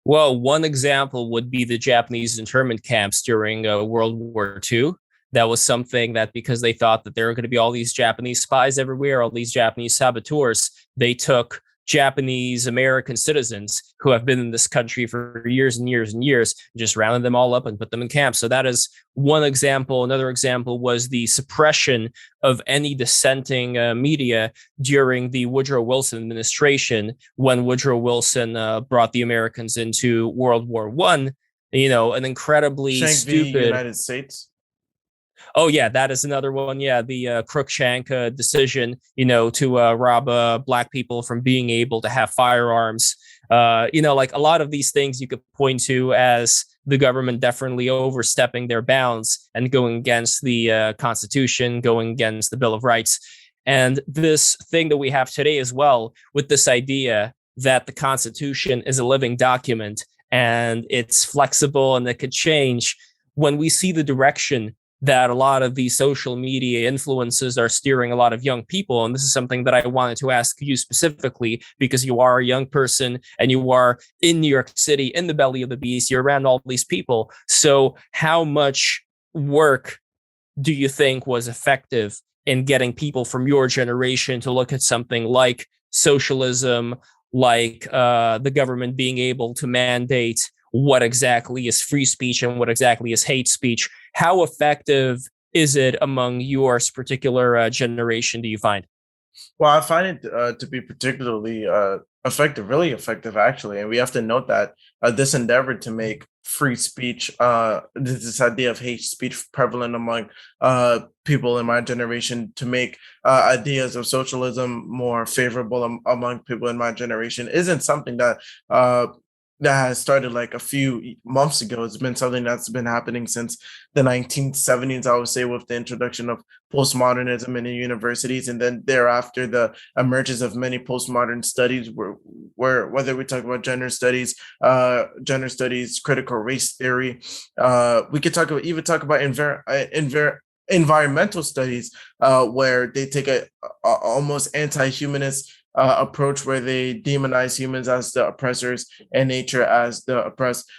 Well, one example would be the Japanese internment camps during World War II. That was something that, because they thought that there were going to be all these Japanese spies everywhere, all these Japanese saboteurs, they took Japanese American citizens who have been in this country for years and years and years, just rounded them all up and put them in camps. So that is one example. Another example was the suppression of any dissenting media during the Woodrow Wilson administration, when Woodrow Wilson brought the Americans into World War I. An incredibly stupid United States. Oh, yeah, that is another one. Yeah, the Cruikshank decision, to rob black people from being able to have firearms. Like a lot of these things you could point to as the government definitely overstepping their bounds and going against the Constitution, going against the Bill of Rights. And this thing that we have today as well, with this idea that the Constitution is a living document and it's flexible and it could change. When we see the direction that a lot of these social media influences are steering a lot of young people. And this is something that I wanted to ask you specifically, because you are a young person and you are in New York City, in the belly of the beast, you're around all these people. So how much work do you think was effective in getting people from your generation to look at something like socialism, like the government being able to mandate what exactly is free speech and what exactly is hate speech? How effective is it among your particular generation, do you find? Well, I find it to be particularly effective, really effective, actually. And we have to note that this endeavor to make free speech, this idea of hate speech prevalent among people in my generation, to make ideas of socialism more favorable among people in my generation, isn't something uh, that has started like a few months ago. It's been something that's been happening since the 1970s, I would say, with the introduction of postmodernism in the universities, and then thereafter the emergence of many postmodern studies, where whether we talk about gender studies, critical race theory, we could talk about environmental studies, where they take a almost anti-humanist approach, where they demonize humans as the oppressors and nature as the oppressed.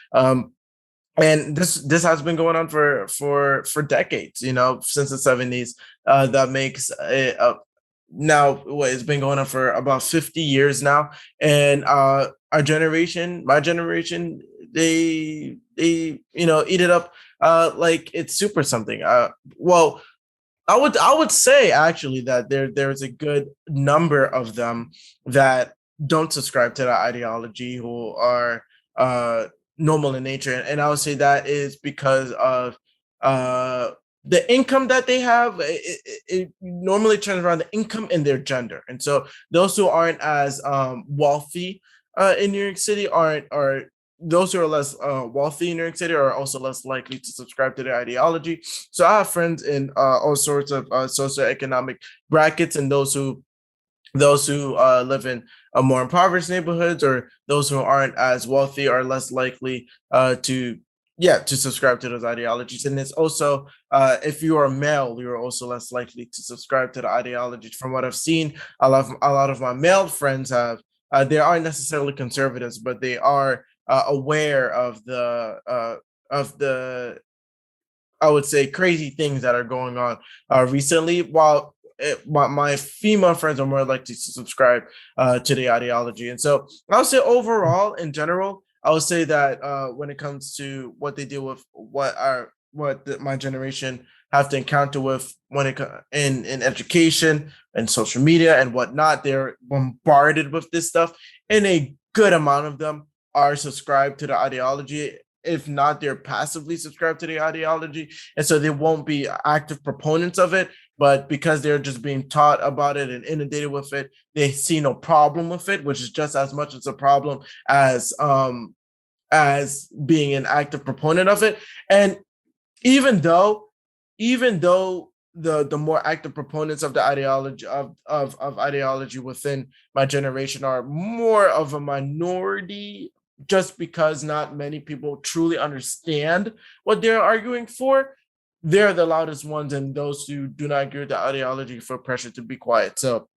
And this has been going on for decades, since the 70s. That makes it now what, it's been going on for about 50 years now. And our generation, my generation, they eat it up like it's super something. Well, I would say actually that there's a good number of them that don't subscribe to that ideology, who are normal in nature, and I would say that is because of uh, the income that they have. It normally turns around the income and their gender, and so those who aren't as wealthy in New York City aren't are those who are less wealthy in New York City are also less likely to subscribe to their ideology. So I have friends in all sorts of socioeconomic brackets, and those who live in more impoverished neighborhoods, or those who aren't as wealthy, are less likely to subscribe to those ideologies. And it's also, if you are male, you're also less likely to subscribe to the ideologies. From what I've seen, a lot of my male friends have, they aren't necessarily conservatives, but they are aware of the I would say crazy things that are going on recently, while my female friends are more likely to subscribe to the ideology. And so I would say overall, in general, I would say that when it comes to what they deal with, my generation have to encounter with when in education and social media and whatnot, they're bombarded with this stuff, and a good amount of them are subscribed to the ideology. If not, they're passively subscribed to the ideology, and so they won't be active proponents of it. But because they're just being taught about it and inundated with it, they see no problem with it, which is just as much as a problem as being an active proponent of it. And even though even though the more active proponents of the ideology of ideology within my generation are more of a minority, just because not many people truly understand what they're arguing for, they're the loudest ones, and those who do not agree with the ideology feel pressure to be quiet. So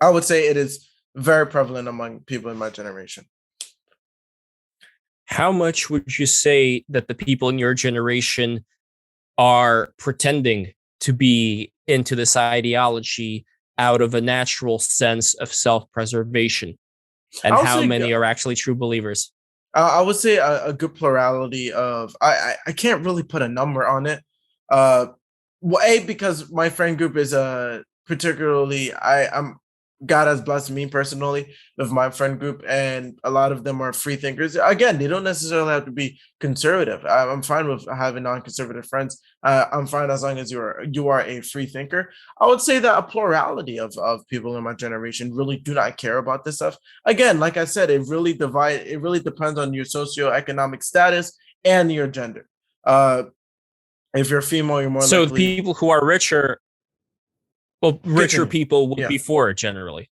I would say it is very prevalent among people in my generation. How much would you say that the people in your generation are pretending to be into this ideology out of a natural sense of self-preservation, and I would how say many are actually true believers? I would say a good plurality of, I can't really put a number on it. Uh, well, because my friend group is particularly, I'm God has blessed me personally with my friend group, and a lot of them are free thinkers. Again, they don't necessarily have to be conservative. I'm fine with having non-conservative friends. I'm fine as long as you are a free thinker. I would say that a plurality of people in my generation really do not care about this stuff. Again, like I said, it really depends on your socioeconomic status and your gender. Uh, if you're female, you're more So likely. people who are richer, well, richer Continue. people would Yeah. be for it generally.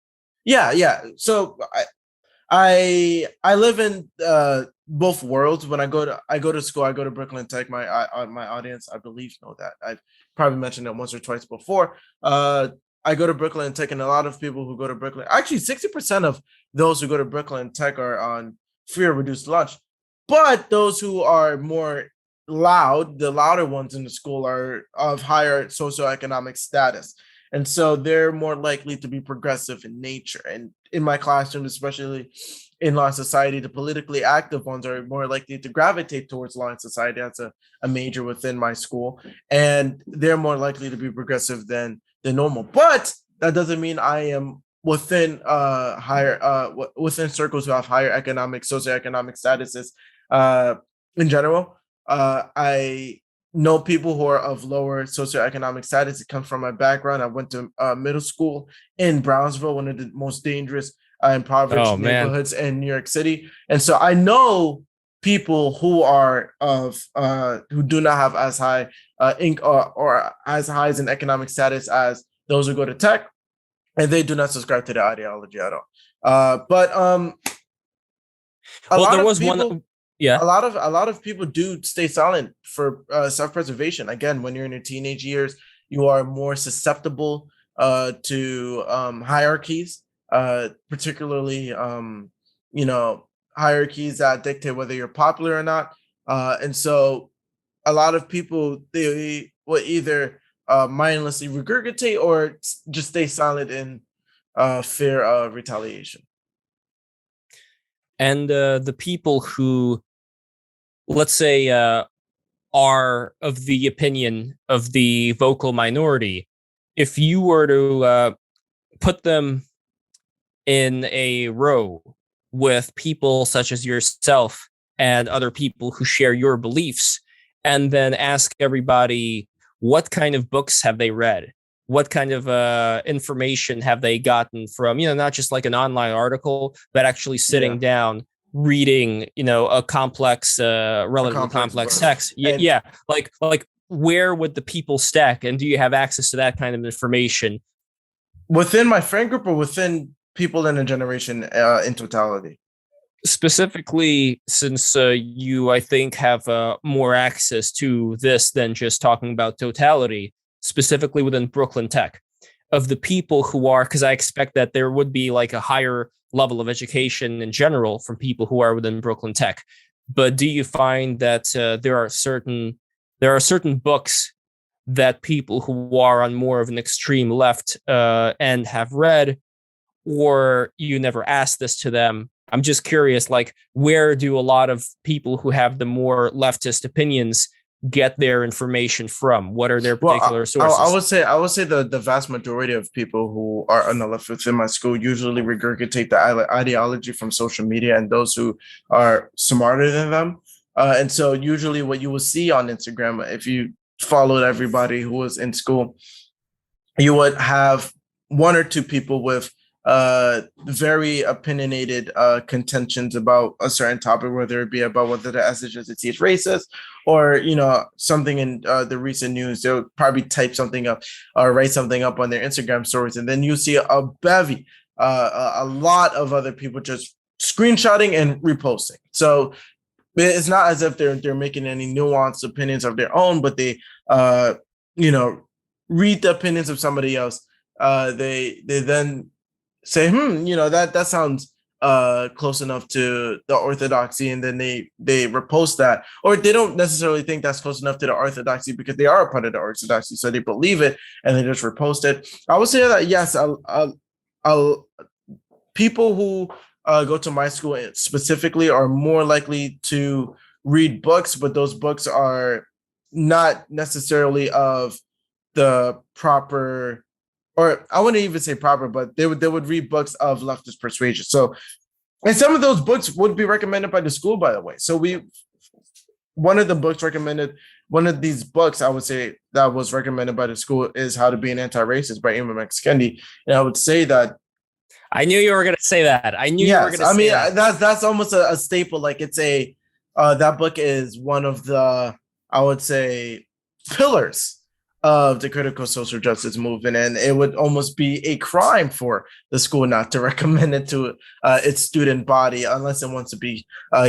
Yeah. So I live in both worlds. When I go to school, I go to Brooklyn Tech. My audience, I believe, know that. I've probably mentioned it once or twice before. I go to Brooklyn Tech, and a lot of people who go to Brooklyn, actually 60% of those who go to Brooklyn Tech are on free or reduced lunch. But those who are more loud, the louder ones in the school, are of higher socioeconomic status. And so they're more likely to be progressive in nature. And in my classroom, especially in law and society, the politically active ones are more likely to gravitate towards law and society. That's a major within my school. And they're more likely to be progressive than the normal. But that doesn't mean I am within within circles who have higher socioeconomic statuses in general. I know people who are of lower socioeconomic status. It comes from my background. I went to middle school in Brownsville, one of the most dangerous impoverished neighborhoods in New York City, and so I know people who are of who do not have as high or as high as an economic status as those who go to tech, and they do not subscribe to the ideology at all. But a lot of people do stay silent for self-preservation. Again, when you're in your teenage years, you are more susceptible to hierarchies, particularly hierarchies that dictate whether you're popular or not. And so a lot of people, they will either mindlessly regurgitate or just stay silent in fear of retaliation. And the people who, let's say, are of the opinion of the vocal minority, if you were to put them in a row with people such as yourself and other people who share your beliefs, and then ask everybody what kind of books have they read, what kind of information have they gotten from, not just like an online article, but actually sitting down, reading, a complex, relatively complex text. Like where would the people stack? And do you have access to that kind of information? Within my friend group or within people in a generation in totality? Specifically, since you, I think, have more access to this than just talking about totality, specifically within Brooklyn Tech, of the people who are, because I expect that there would be like a higher level of education in general from people who are within Brooklyn Tech. But do you find that there are certain books that people who are on more of an extreme left end have read, or you never asked this to them? I'm just curious, like, where do a lot of people who have the more leftist opinions get their information from? What are their particular sources? I would say the vast majority of people who are on the left within my school usually regurgitate the ideology from social media and those who are smarter than them. And so usually what you will see on Instagram, if you followed everybody who was in school, you would have one or two people with very opinionated contentions about a certain topic, whether it be about whether the SHSAT is racist or, something in the recent news. They'll probably type something up or write something up on their Instagram stories. And then you see a bevy, a lot of other people just screenshotting and reposting. So it's not as if they're making any nuanced opinions of their own, but they, read the opinions of somebody else. They then say, that sounds close enough to the orthodoxy, and then they repost that, or they don't necessarily think that's close enough to the orthodoxy because they are a part of the orthodoxy, so they believe it and they just repost it. I would say that yes, people who go to my school specifically are more likely to read books, but those books are not necessarily of the proper, or I wouldn't even say proper, but they would read books of leftist persuasion. So, and some of those books would be recommended by the school, by the way. So one of these books I would say that was recommended by the school is How to Be an Anti-Racist by Ibram X. Kendi. And I would say that I knew you were going to say that. That's almost a staple. Like it's that book is one of the, I would say, pillars of the critical social justice movement, and it would almost be a crime for the school not to recommend it to its student body unless it wants to be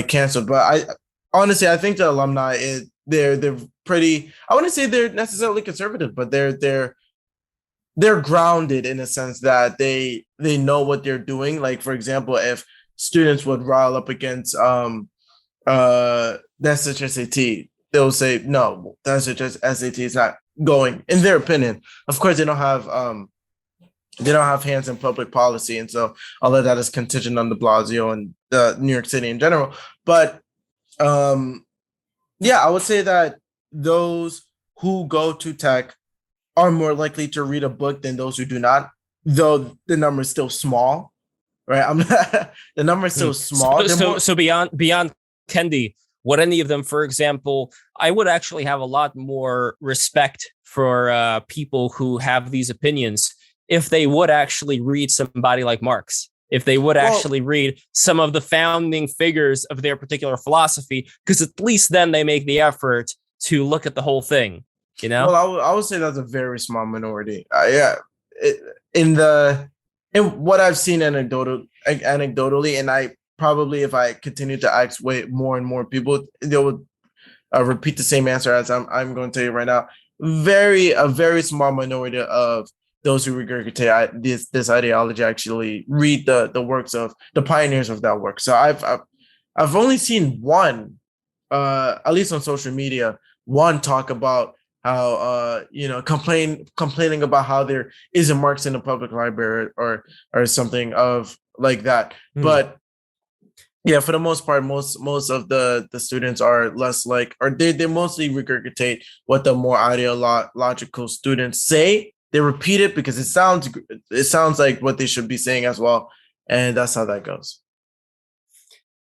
canceled. But I think the alumni they're pretty, I wouldn't say they're necessarily conservative, but they're grounded in a sense that they know what they're doing. Like, for example, if students would rile up against the SHSAT, they'll say no, the SHSAT is not going, in their opinion. Of course, they don't have hands in public policy, and so all of that is contingent on de Blasio and New York City in general. But I would say that those who go to tech are more likely to read a book than those who do not. though the number is still small, right? The number is still small. So beyond Kendi, would any of them, for example, I would actually have a lot more respect for people who have these opinions if they would actually read somebody like Marx, if they would actually read some of the founding figures of their particular philosophy, because at least then they make the effort to look at the whole thing, you know? Well, I would say that's a very small minority. In what I've seen anecdotally, and I probably, if I continue to ask way more and more people, they would repeat the same answer as I'm going to tell you right now. A very small minority of those who regurgitate this ideology actually read the works of the pioneers of that work. So I've only seen one, at least on social media, one talk about how complaining about how there isn't Marx in the public library or something of like that. But yeah, for the most part, most of the students are less like, or they mostly regurgitate what the more ideological students say. They repeat it because it sounds like what they should be saying as well, and that's how that goes.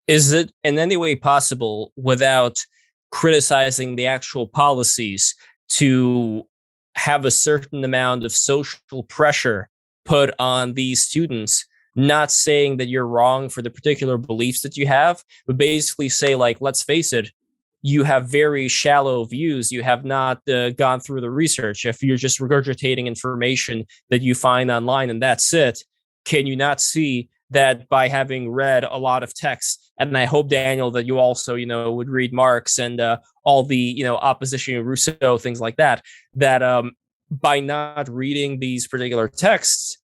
Is it in any way possible, without criticizing the actual policies, to have a certain amount of social pressure put on these students, not saying that you're wrong for the particular beliefs that you have, but basically say, like, let's face it, you have very shallow views. You have not gone through the research. If you're just regurgitating information that you find online and that's it, can you not see that by having read a lot of texts, and I hope, Daniel, that you also, would read Marx and all the, opposition of Rousseau, things like that, that by not reading these particular texts,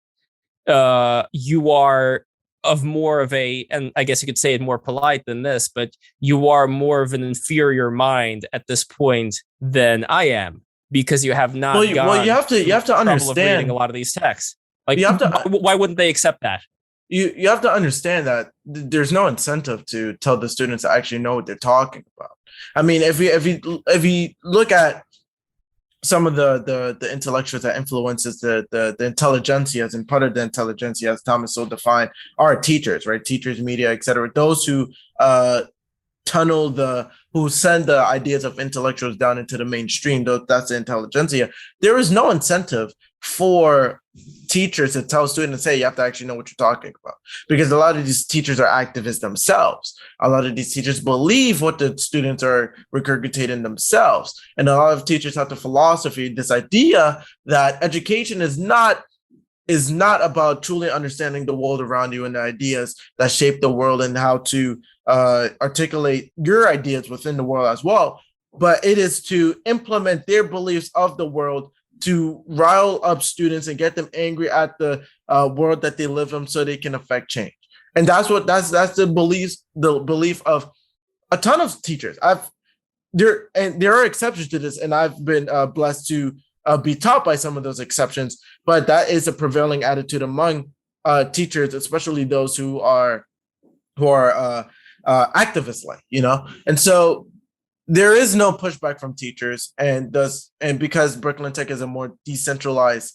you are of more of a, and I guess you could say it more polite than this, but you are more of an inferior mind at this point than I am, because you have not you have to understand reading a lot of these texts. Like, why wouldn't they accept that? You have to understand that there's no incentive to tell the students to actually know what they're talking about. I mean, if you look at some of the intellectuals that influences the intelligentsias, and part of the intelligentsia, as Thomas so defined, are teachers, right? Teachers, media, etc. Those who who send the ideas of intellectuals down into the mainstream. That's the intelligentsia. There is no incentive for teachers to tell students, hey, you have to actually know what you're talking about, because a lot of these teachers are activists themselves. A lot of these teachers believe what the students are regurgitating themselves, and a lot of teachers have the philosophy, this idea that education is not about truly understanding the world around you and the ideas that shape the world and how to articulate your ideas within the world as well, but it is to implement their beliefs of the world, to rile up students and get them angry at the world that they live in, so they can affect change. And that's the belief of a ton of teachers. There are exceptions to this, and I've been blessed to be taught by some of those exceptions, but that is a prevailing attitude among teachers, especially those who are activists, and so there is no pushback from teachers, and because Brooklyn Tech is a more decentralized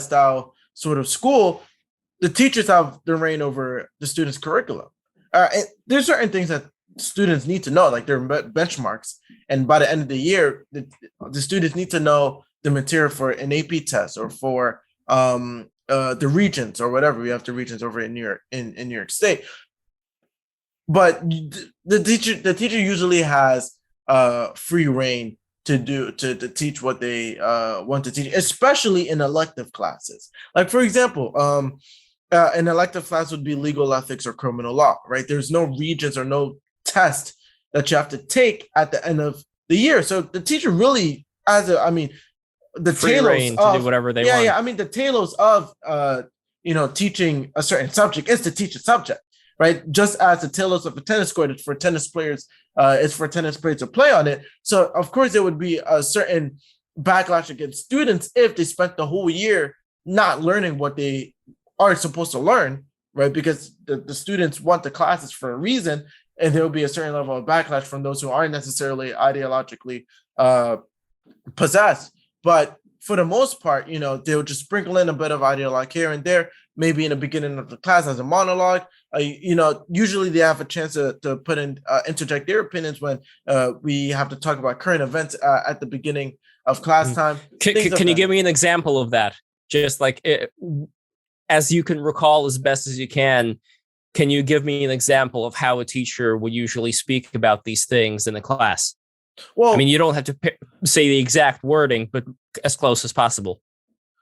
style sort of school, the teachers have the reign over the students' curriculum. And there's certain things that students need to know, like their benchmarks, and by the end of the year, the students need to know the material for an AP test or for the regions or whatever. We have the regions over in New York State. But the teacher usually has free reign to teach what they want to teach, especially in elective classes. Like, for example, an elective class would be legal ethics or criminal law, right? There's no regions or no test that you have to take at the end of the year. So the teacher really the free reign to do whatever they want. Yeah, I mean, the talos of teaching a certain subject is to teach a subject, right? Just as the talos of a tennis court is for tennis players, to play on it. So of course there would be a certain backlash against students if they spent the whole year not learning what they are supposed to learn, right? Because the students want the classes for a reason, and there will be a certain level of backlash from those who aren't necessarily ideologically possessed. But for the most part, they'll just sprinkle in a bit of ideologue here and there, maybe in the beginning of the class as a monologue. Usually they have a chance to put in, interject their opinions when we have to talk about current events at the beginning of class time. Can you give me an example of that? Just like as you can recall as best as you can you give me an example of how a teacher would usually speak about these things in a class? Well, I mean, you don't have to say the exact wording, but as close as possible.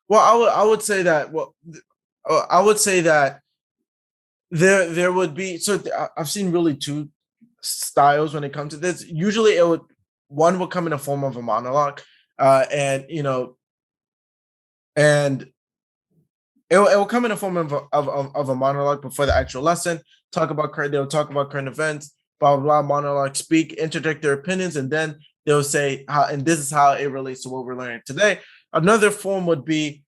Well, I would say that. Well, I would say that there would be. So I've seen really two styles when it comes to this. Usually, one would come in the form of a monologue, and it will come in the form of a monologue before the actual lesson. They'll talk about current events. Blah, blah, blah, monologue, speak, interject their opinions, and then they'll say how, and this is how it relates to what we're learning today. Another form would be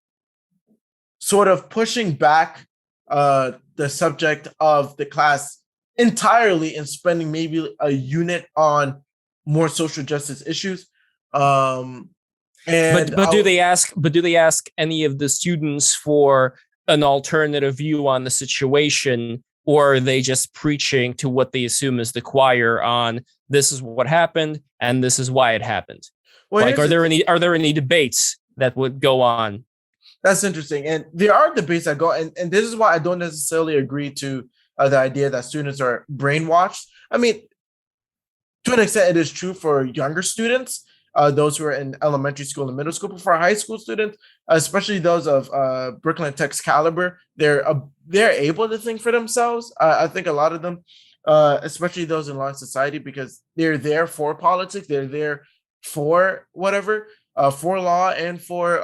sort of pushing back the subject of the class entirely and spending maybe a unit on more social justice issues. But do they ask any of the students for an alternative view on the situation? Or are they just preaching to what they assume is the choir on this is what happened and this is why it happened? Well, like, are there any debates that would go on? That's interesting. And there are debates that go, and this is why I don't necessarily agree to the idea that students are brainwashed. I mean, to an extent, it is true for younger students, those who are in elementary school and middle school. But for high school students, especially those of Brooklyn Tech's caliber, they're able to think for themselves. I think a lot of them, especially those in law and society, because they're there for politics, they're there for whatever, for law and for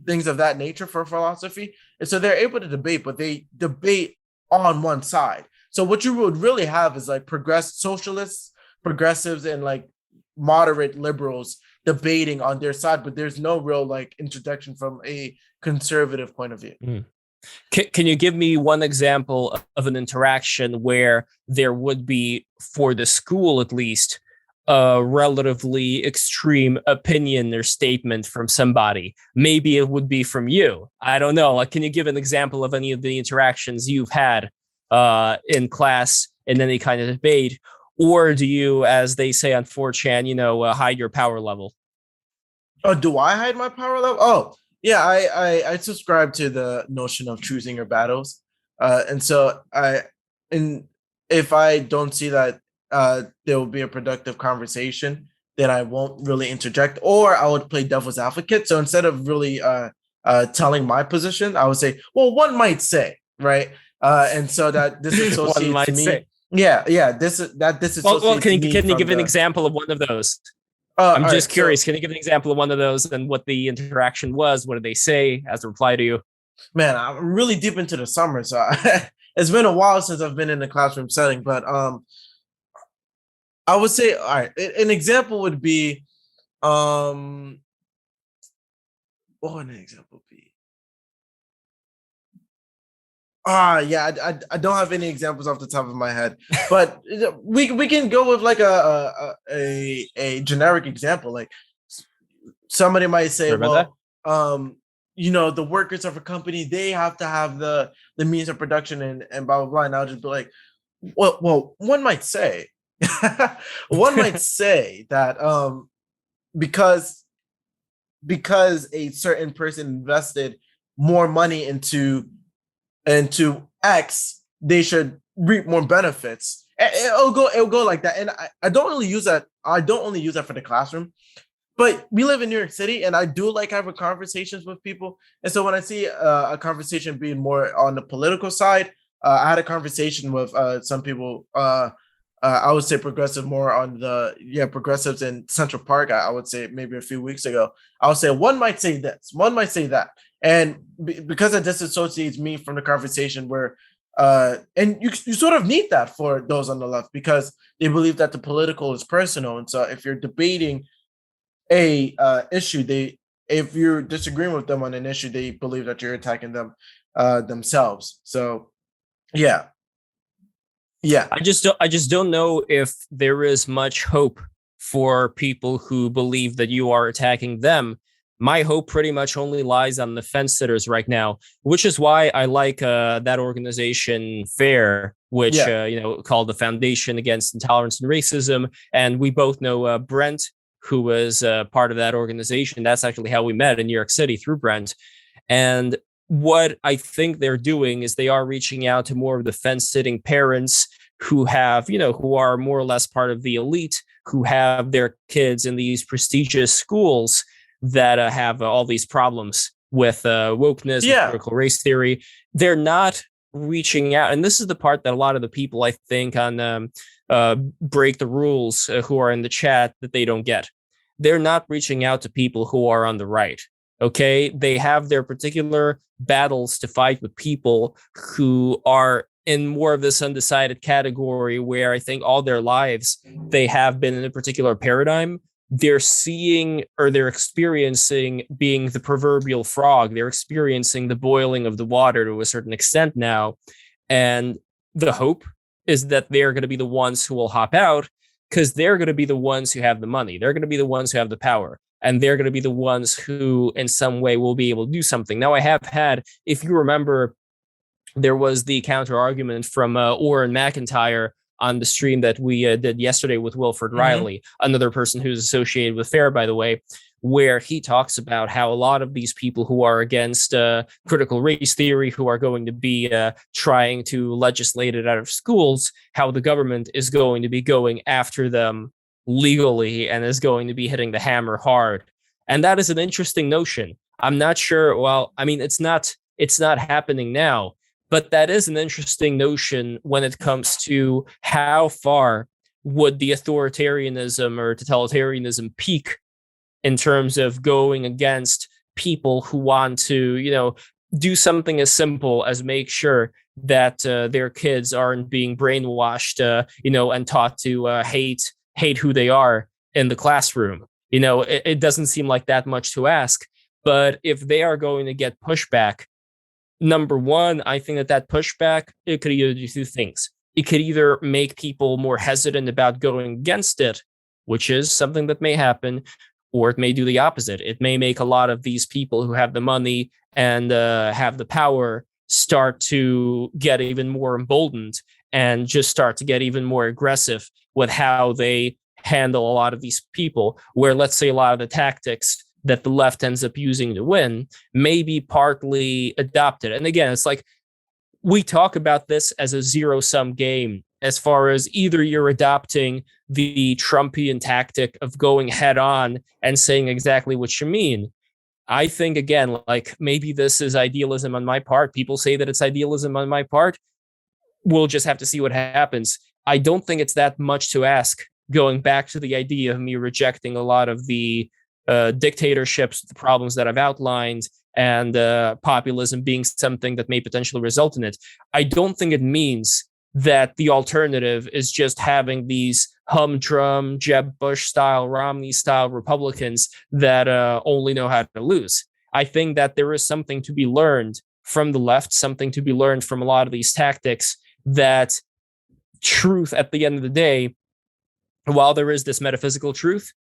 things of that nature, for philosophy. And so they're able to debate, but they debate on one side. So what you would really have is like socialists, progressives, and like moderate liberals debating on their side, but there's no real like introduction from a conservative point of view. Can you give me one example of an interaction where there would be, for the school at least, a relatively extreme opinion or statement from somebody? Maybe it would be from you. I don't know. Like, can you give an example of any of the interactions you've had in class in any kind of debate? Or do you, as they say on 4chan, hide your power level? Oh, do I hide my power level? Oh, yeah, I subscribe to the notion of choosing your battles. And so if I don't see that there will be a productive conversation, then I won't really interject, or I would play devil's advocate. So instead of really telling my position, I would say, well, one might say, right? And so that this associates me. Say. Yeah. This is. Well, can you give an example of one of those? I'm just curious. Can you give an example of one of those and what the interaction was? What did they say as a reply to you? Man, I'm really deep into the summer, so it's been a while since I've been in the classroom setting. But I would say, all right, an example would be, what would an example be? Yeah, I don't have any examples off the top of my head, but we can go with like a generic example. Like somebody might say, well, the workers of a company, they have to have the means of production and blah blah blah. And I'll just be like, well, one might say, that because a certain person invested more money into X, they should reap more benefits. It'll go like that. And I don't really use that. I don't only use that for the classroom, but we live in New York City, and I do like having conversations with people. And so when I see a conversation being more on the political side, I had a conversation with some people. I would say progressive, more on progressives in Central Park. I would say maybe a few weeks ago. I would say one might say this, one might say that. And because it disassociates me from the conversation where, and you sort of need that for those on the left, because they believe that the political is personal. And so if you're debating a issue, if you're disagreeing with them on an issue, they believe that you're attacking them themselves. So, yeah. I just don't know if there is much hope for people who believe that you are attacking them, my hope pretty much only lies on the fence sitters right now, which is why I like that organization FAIR, which called the Foundation Against Intolerance and Racism. And we both know Brent, who was part of that organization. That's actually how we met in New York City, through Brent. And what I think they're doing is they are reaching out to more of the fence-sitting parents who have, who are more or less part of the elite, who have their kids in these prestigious schools that have all these problems with wokeness, with critical race theory. They're not reaching out. And this is the part that a lot of the people, I think, on Break the Rules, who are in the chat, that they don't get. They're not reaching out to people who are on the right. Okay, they have their particular battles to fight with people who are in more of this undecided category, where I think all their lives they have been in a particular paradigm. They're seeing, or they're experiencing, being the proverbial frog. They're experiencing the boiling of the water to a certain extent now. And the hope is that they're going to be the ones who will hop out, because they're going to be the ones who have the money. They're going to be the ones who have the power. And they're going to be the ones who, in some way, will be able to do something. Now, I have had, if you remember, there was the counter argument from Oren McIntyre on the stream that we did yesterday with Wilfred Riley, another person who's associated with FAIR, by the way, where he talks about how a lot of these people who are against critical race theory, who are going to be trying to legislate it out of schools, how the government is going to be going after them legally and is going to be hitting the hammer hard. And that is an interesting notion. I'm not sure. Well, I mean, it's not happening now, but that is an interesting notion when it comes to how far would the authoritarianism or totalitarianism peak in terms of going against people who want to, do something as simple as make sure that their kids aren't being brainwashed, and taught to hate who they are in the classroom. It doesn't seem like that much to ask, but if they are going to get pushback, number one, I think that pushback, it could either do two things. It could either make people more hesitant about going against it, which is something that may happen, or it may do the opposite. It may make a lot of these people who have the money and have the power start to get even more emboldened and just start to get even more aggressive with how they handle a lot of these people, where, let's say, a lot of the tactics that the left ends up using to win may be partly adopted. And again, it's like, we talk about this as a zero-sum game, as far as either you're adopting the Trumpian tactic of going head on and saying exactly what you mean. I think, again, like, maybe this is idealism on my part. People say that it's idealism on my part. We'll just have to see what happens. I don't think it's that much to ask, going back to the idea of me rejecting a lot of the dictatorships, the problems that I've outlined, and populism being something that may potentially result in it. I don't think it means that the alternative is just having these humdrum, Jeb Bush style, Romney style Republicans that only know how to lose. I think that there is something to be learned from the left, something to be learned from a lot of these tactics, that truth at the end of the day, while there is this metaphysical truth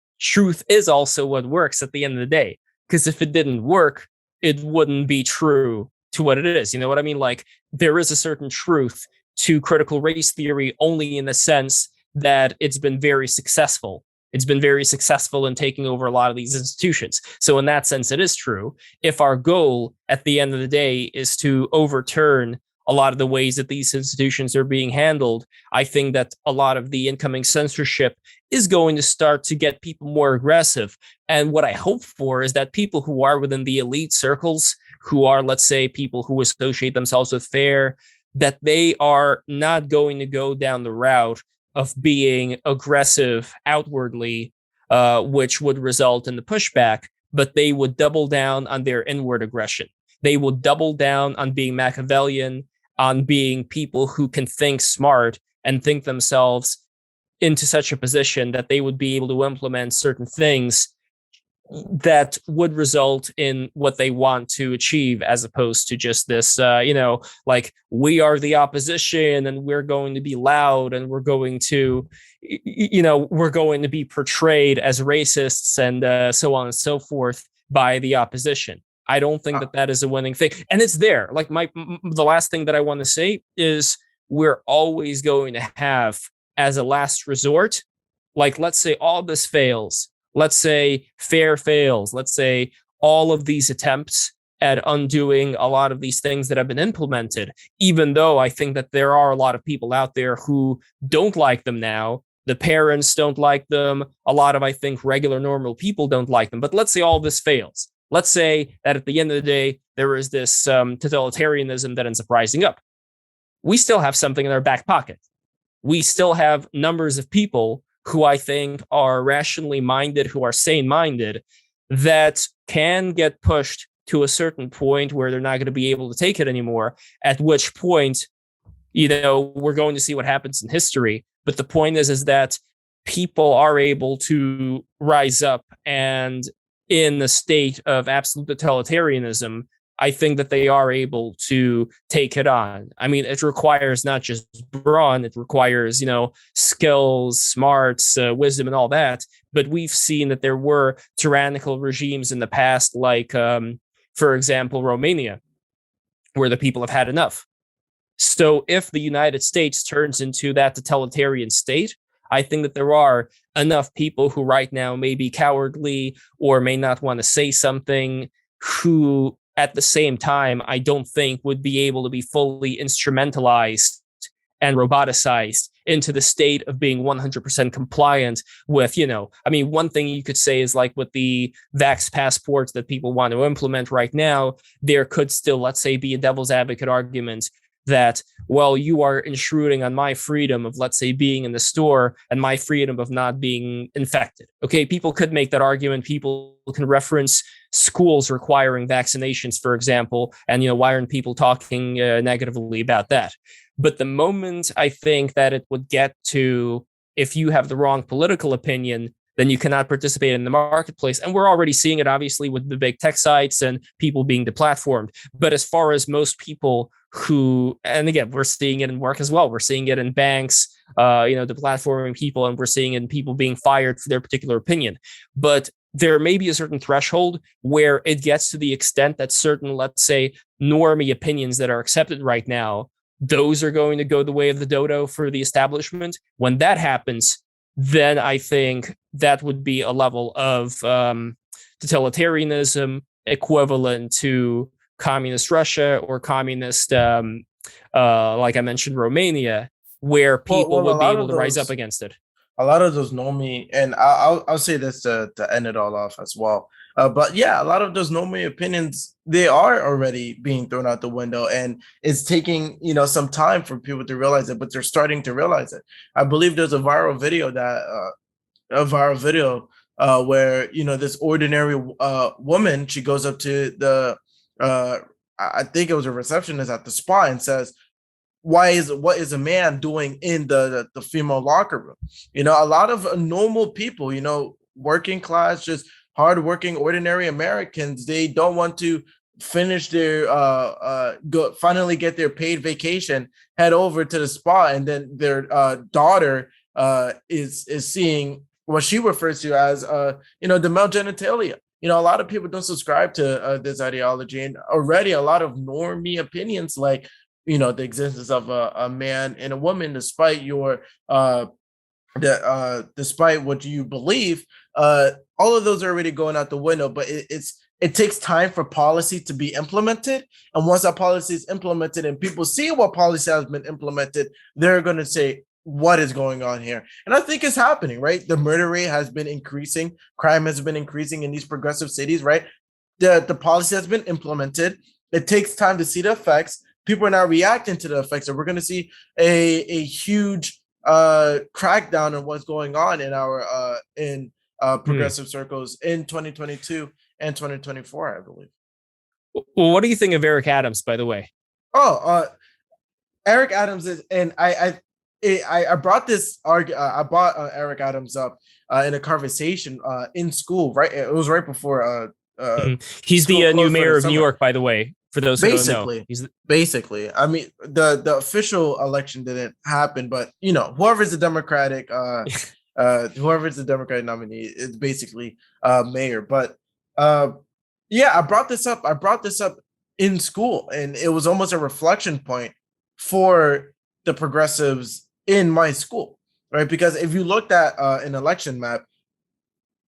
is also what works at the end of the day. Because if it didn't work, it wouldn't be true to what it is. You know what I mean? Like, there is a certain truth to critical race theory, only in the sense that it's been very successful. It's been very successful in taking over a lot of these institutions. So in that sense, it is true. If our goal at the end of the day is to overturn a lot of the ways that these institutions are being handled, I think that a lot of the incoming censorship is going to start to get people more aggressive. And what I hope for is that people who are within the elite circles, who are, let's say, people who associate themselves with FAIR, that they are not going to go down the route of being aggressive outwardly, which would result in the pushback, but they would double down on their inward aggression. They would double down on being Machiavellian, on being people who can think smart and think themselves into such a position that they would be able to implement certain things that would result in what they want to achieve, as opposed to just this, like, we are the opposition and we're going to be loud and we're going to, we're going to be portrayed as racists and so on and so forth. by the opposition. I don't think that that is a winning thing. And it's there. Like the last thing that I want to say is we're always going to have, as a last resort, like, let's say all this fails. Let's say FAIR fails. Let's say all of these attempts at undoing a lot of these things that have been implemented, even though I think that there are a lot of people out there who don't like them now. The parents don't like them. A lot of, I think, regular, normal people don't like them. But let's say all this fails. Let's say that at the end of the day, there is this totalitarianism that ends up rising up. We still have something in our back pocket. We still have numbers of people who I think are rationally minded, who are sane-minded, that can get pushed to a certain point where they're not going to be able to take it anymore, at which point, we're going to see what happens in history. But the point is that people are able to rise up, and in the state of absolute totalitarianism, I think that they are able to take it on. I mean, it requires not just brawn, it requires, skills, smarts, wisdom, and all that. But we've seen that there were tyrannical regimes in the past, like, for example, Romania, where the people have had enough. So if the United States turns into that totalitarian state, I think that there are enough people who right now may be cowardly or may not want to say something, who at the same time, I don't think would be able to be fully instrumentalized and roboticized into the state of being 100% compliant with, one thing you could say is, like, with the vax passports that people want to implement right now, there could still, let's say, be a devil's advocate argument that, well, you are intruding on my freedom of, let's say, being in the store and my freedom of not being infected. Okay, people could make that argument. People can reference schools requiring vaccinations, for example, and, why aren't people talking negatively about that? But the moment I think that it would get to, if you have the wrong political opinion, then you cannot participate in the marketplace. And we're already seeing it, obviously, with the big tech sites and people being deplatformed. But as far as most people who, and again, we're seeing it in work as well. We're seeing it in banks, deplatforming people, and we're seeing it in people being fired for their particular opinion. But there may be a certain threshold where it gets to the extent that certain, let's say, normie opinions that are accepted right now, those are going to go the way of the dodo for the establishment. When that happens, then I think that would be a level of totalitarianism equivalent to communist Russia or communist, like I mentioned, Romania, where people would be able to rise up against it. A lot of those normie, and I'll say this to end it all off as well. But yeah, a lot of those normie opinions, they are already being thrown out the window, and it's taking some time for people to realize it, but they're starting to realize it. I believe there's a viral video where this ordinary woman, she goes up to the I think it was a receptionist at the spa and says, what is a man doing in the female locker room? A lot of normal people, working class, just hardworking, ordinary Americans, they don't want to finish their finally get their paid vacation, head over to the spa, and then their daughter is seeing what she refers to as the male genitalia. A lot of people don't subscribe to this ideology, and already a lot of normie opinions, like the existence of a man and a woman, despite your despite what you believe, all of those are already going out the window. But it takes time for policy to be implemented, and once that policy is implemented and people see what policy has been implemented, they're going to say, what is going on here? And I think it's happening, right? The murder rate has been increasing, crime has been increasing in these progressive cities, right? The policy has been implemented. It takes time to see the effects. People are now reacting to the effects, and we're going to see a huge crackdown on what's going on in our progressive circles in 2022 and 2024, I believe. Well, what do you think of Eric Adams, by the way? Eric Adams is, and I brought this I brought Eric Adams up in a conversation in school, right? It was right before he's the new mayor of New York, by the way. For those who don't know, basically, I mean, the official election didn't happen, but whoever's the Democratic nominee is basically mayor. But Yeah, I brought this up in school, and it was almost a reflection point for the progressives in my school, right? Because if you looked at an election map,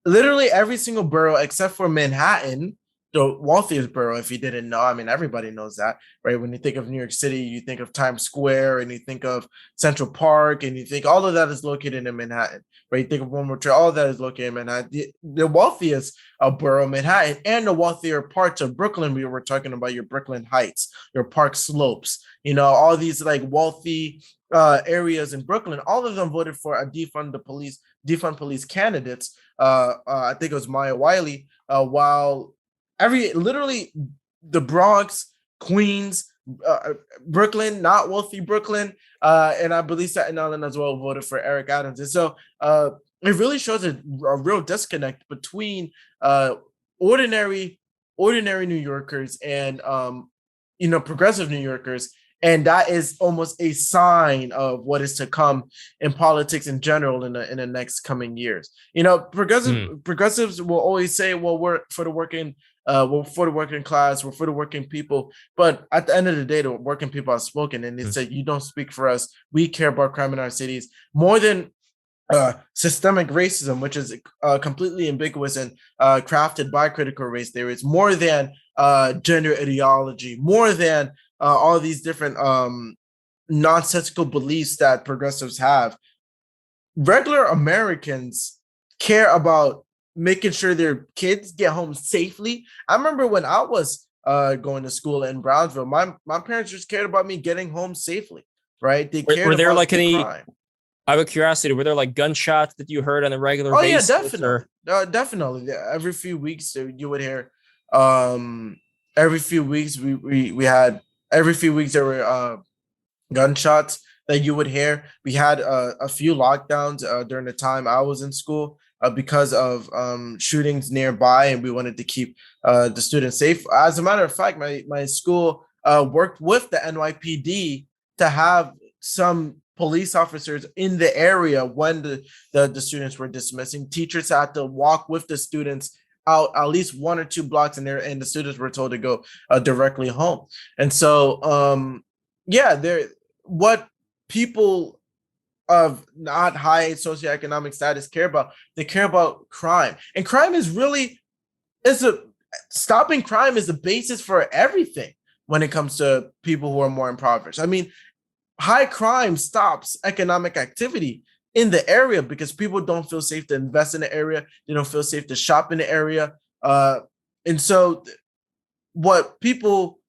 literally every single borough except for Manhattan, the wealthiest borough, if you didn't know. I mean, everybody knows that, right? When you think of New York City, you think of Times Square and you think of Central Park and you think all of that is located in Manhattan, right? You think of one more tree, all of that is located in Manhattan. The wealthiest borough, Manhattan, and the wealthier parts of Brooklyn, we were talking about your Brooklyn Heights, your Park Slopes, all these like wealthy areas in Brooklyn, all of them voted for a defund police candidates. I think it was Maya Wiley, while literally the Bronx, Queens, Brooklyn, not wealthy Brooklyn, and I believe Staten Island as well voted for Eric Adams. And so it really shows a real disconnect between ordinary New Yorkers and progressive New Yorkers. And that is almost a sign of what is to come in politics in general in the next coming years. Progressives will always say, "Well, we're for the working class, we're for the working people." But at the end of the day, the working people have spoken, and they said, "You don't speak for us. We care about crime in our cities more than systemic racism, which is completely ambiguous and crafted by critical race theories, more than gender ideology, more than all these different nonsensical beliefs that progressives have. Regular Americans care about making sure their kids get home safely. I remember when I was going to school in Brownsville, my parents just cared about me getting home safely, right? They cared Were there about like the any? crime. I have a curiosity. Were there like gunshots that you heard on a regular Oh basis? yeah, definitely, definitely. Yeah, every few weeks you would hear. Every few weeks we had every few weeks there were gunshots that you would hear. We had a few lockdowns during the time I was in school because of shootings nearby, and we wanted to keep the students safe. As a matter of fact, my school worked with the NYPD to have some police officers in the area when the students were dismissing. Teachers had to walk with the students out at least 1 or 2 blocks in there, and the students were told to go directly home. And so yeah, what people of not high socioeconomic status care about, they care about crime. And crime is really is a stopping crime is the basis for everything when it comes to people who are more impoverished. I mean, high crime stops economic activity in the area because people don't feel safe to invest in the area. They don't feel safe to shop in the area. And so what people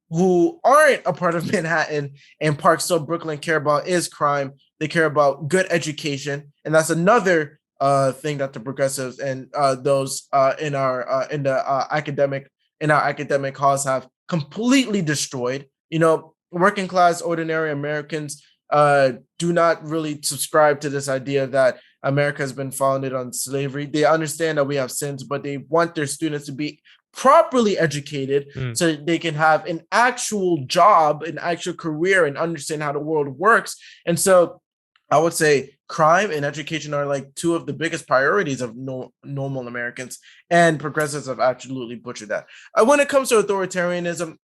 who aren't a part of Manhattan and Park Slope, Brooklyn care about is crime. They care about good education, and that's another thing that the progressives and those in our academic cause have completely destroyed. Working class, ordinary Americans do not really subscribe to this idea that America has been founded on slavery. They understand that we have sins, but they want their students to be properly educated so they can have an actual job, an actual career, and understand how the world works. And so I would say crime and education are like two of the biggest priorities of normal Americans, and progressives have absolutely butchered that. When it comes to authoritarianism,